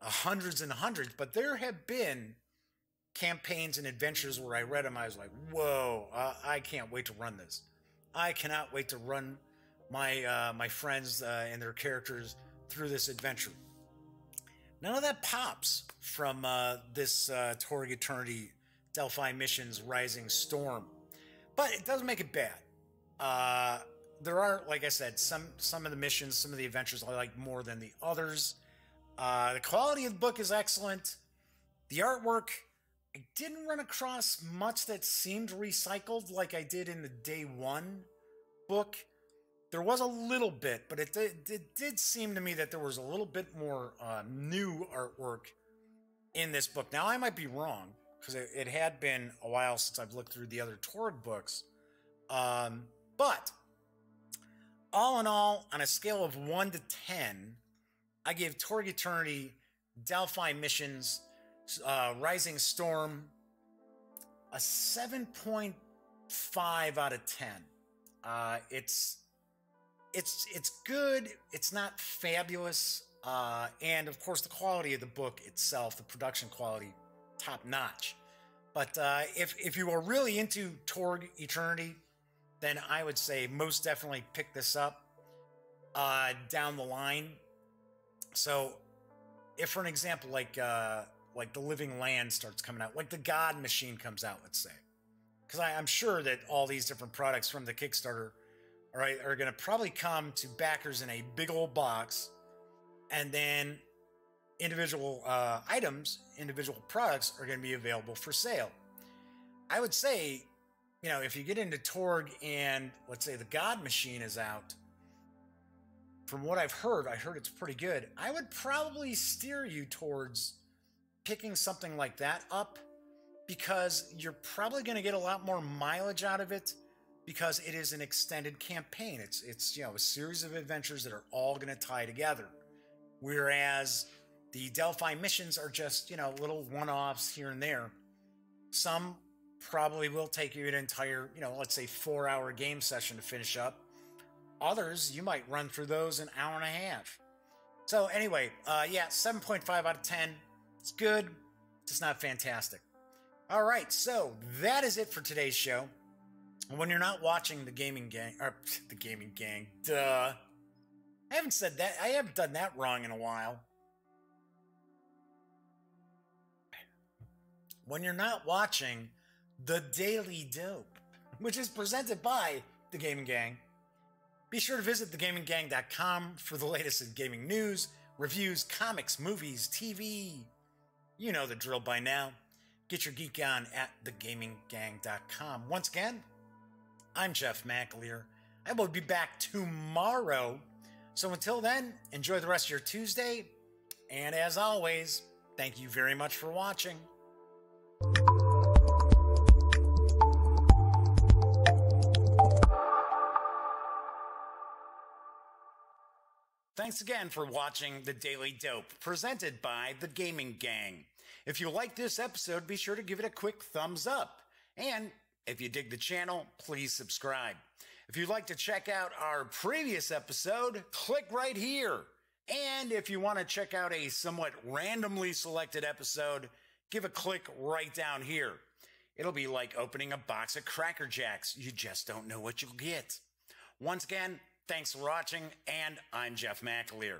hundreds and hundreds, but there have been campaigns and adventures where I read them. I was like, whoa, I can't wait to run this. I cannot wait to run my friends and their characters through this adventure. None of that pops from this Torg Eternity Delphi Missions Rising Storm, but it doesn't make it bad. There are, like I said, some of the missions, some of the adventures I like more than the others. The quality of the book is excellent. The artwork, I didn't run across much that seemed recycled like I did in the Day One book. There was a little bit, but it did seem to me that there was a little bit more new artwork in this book. Now, I might be wrong, because it had been a while since I've looked through the other Torg books. But, all in all, on a scale of 1 to 10, I gave Torg Eternity Delphi Missions Rising Storm a 7.5 out of 10. It's good. It's not fabulous. And of course, the quality of the book itself, the production quality, top notch. But if you are really into Torg Eternity, then I would say most definitely pick this up down the line. So, if for an example, like The Living Land starts coming out, like the God Machine comes out, let's say, because I'm sure that all these different products from the Kickstarter are going to probably come to backers in a big old box, and then individual items, individual products are going to be available for sale. I would say, if you get into Torg and let's say the God Machine is out, from what I've heard, I heard it's pretty good. I would probably steer you towards picking something like that up, because you're probably going to get a lot more mileage out of it, because it is an extended campaign. It's a series of adventures that are all going to tie together. Whereas the Delphi missions are just, little one-offs here and there. Some probably will take you an entire, let's say 4-hour game session to finish up. Others, you might run through those in an hour and a half. So anyway, 7.5 out of 10. It's good, just not fantastic. All right, so that is it for today's show. When you're not watching the Gaming Gang, duh. I haven't said that. I haven't done that wrong in a while. When you're not watching the Daily Dope, which is presented by the Gaming Gang, be sure to visit thegaminggang.com for the latest in gaming news, reviews, comics, movies, TV. You know the drill by now. Get your geek on at thegaminggang.com. Once again, I'm Jeff McAleer. I will be back tomorrow. So until then, enjoy the rest of your Tuesday. And as always, thank you very much for watching. Thanks again for watching The Daily Dope, presented by The Gaming Gang. If you like this episode, be sure to give it a quick thumbs up. And if you dig the channel, please subscribe. If you'd like to check out our previous episode, click right here. And if you want to check out a somewhat randomly selected episode, give a click right down here. It'll be like opening a box of Cracker Jacks. You just don't know what you'll get. Once again, thanks for watching, and I'm Jeff McAleer.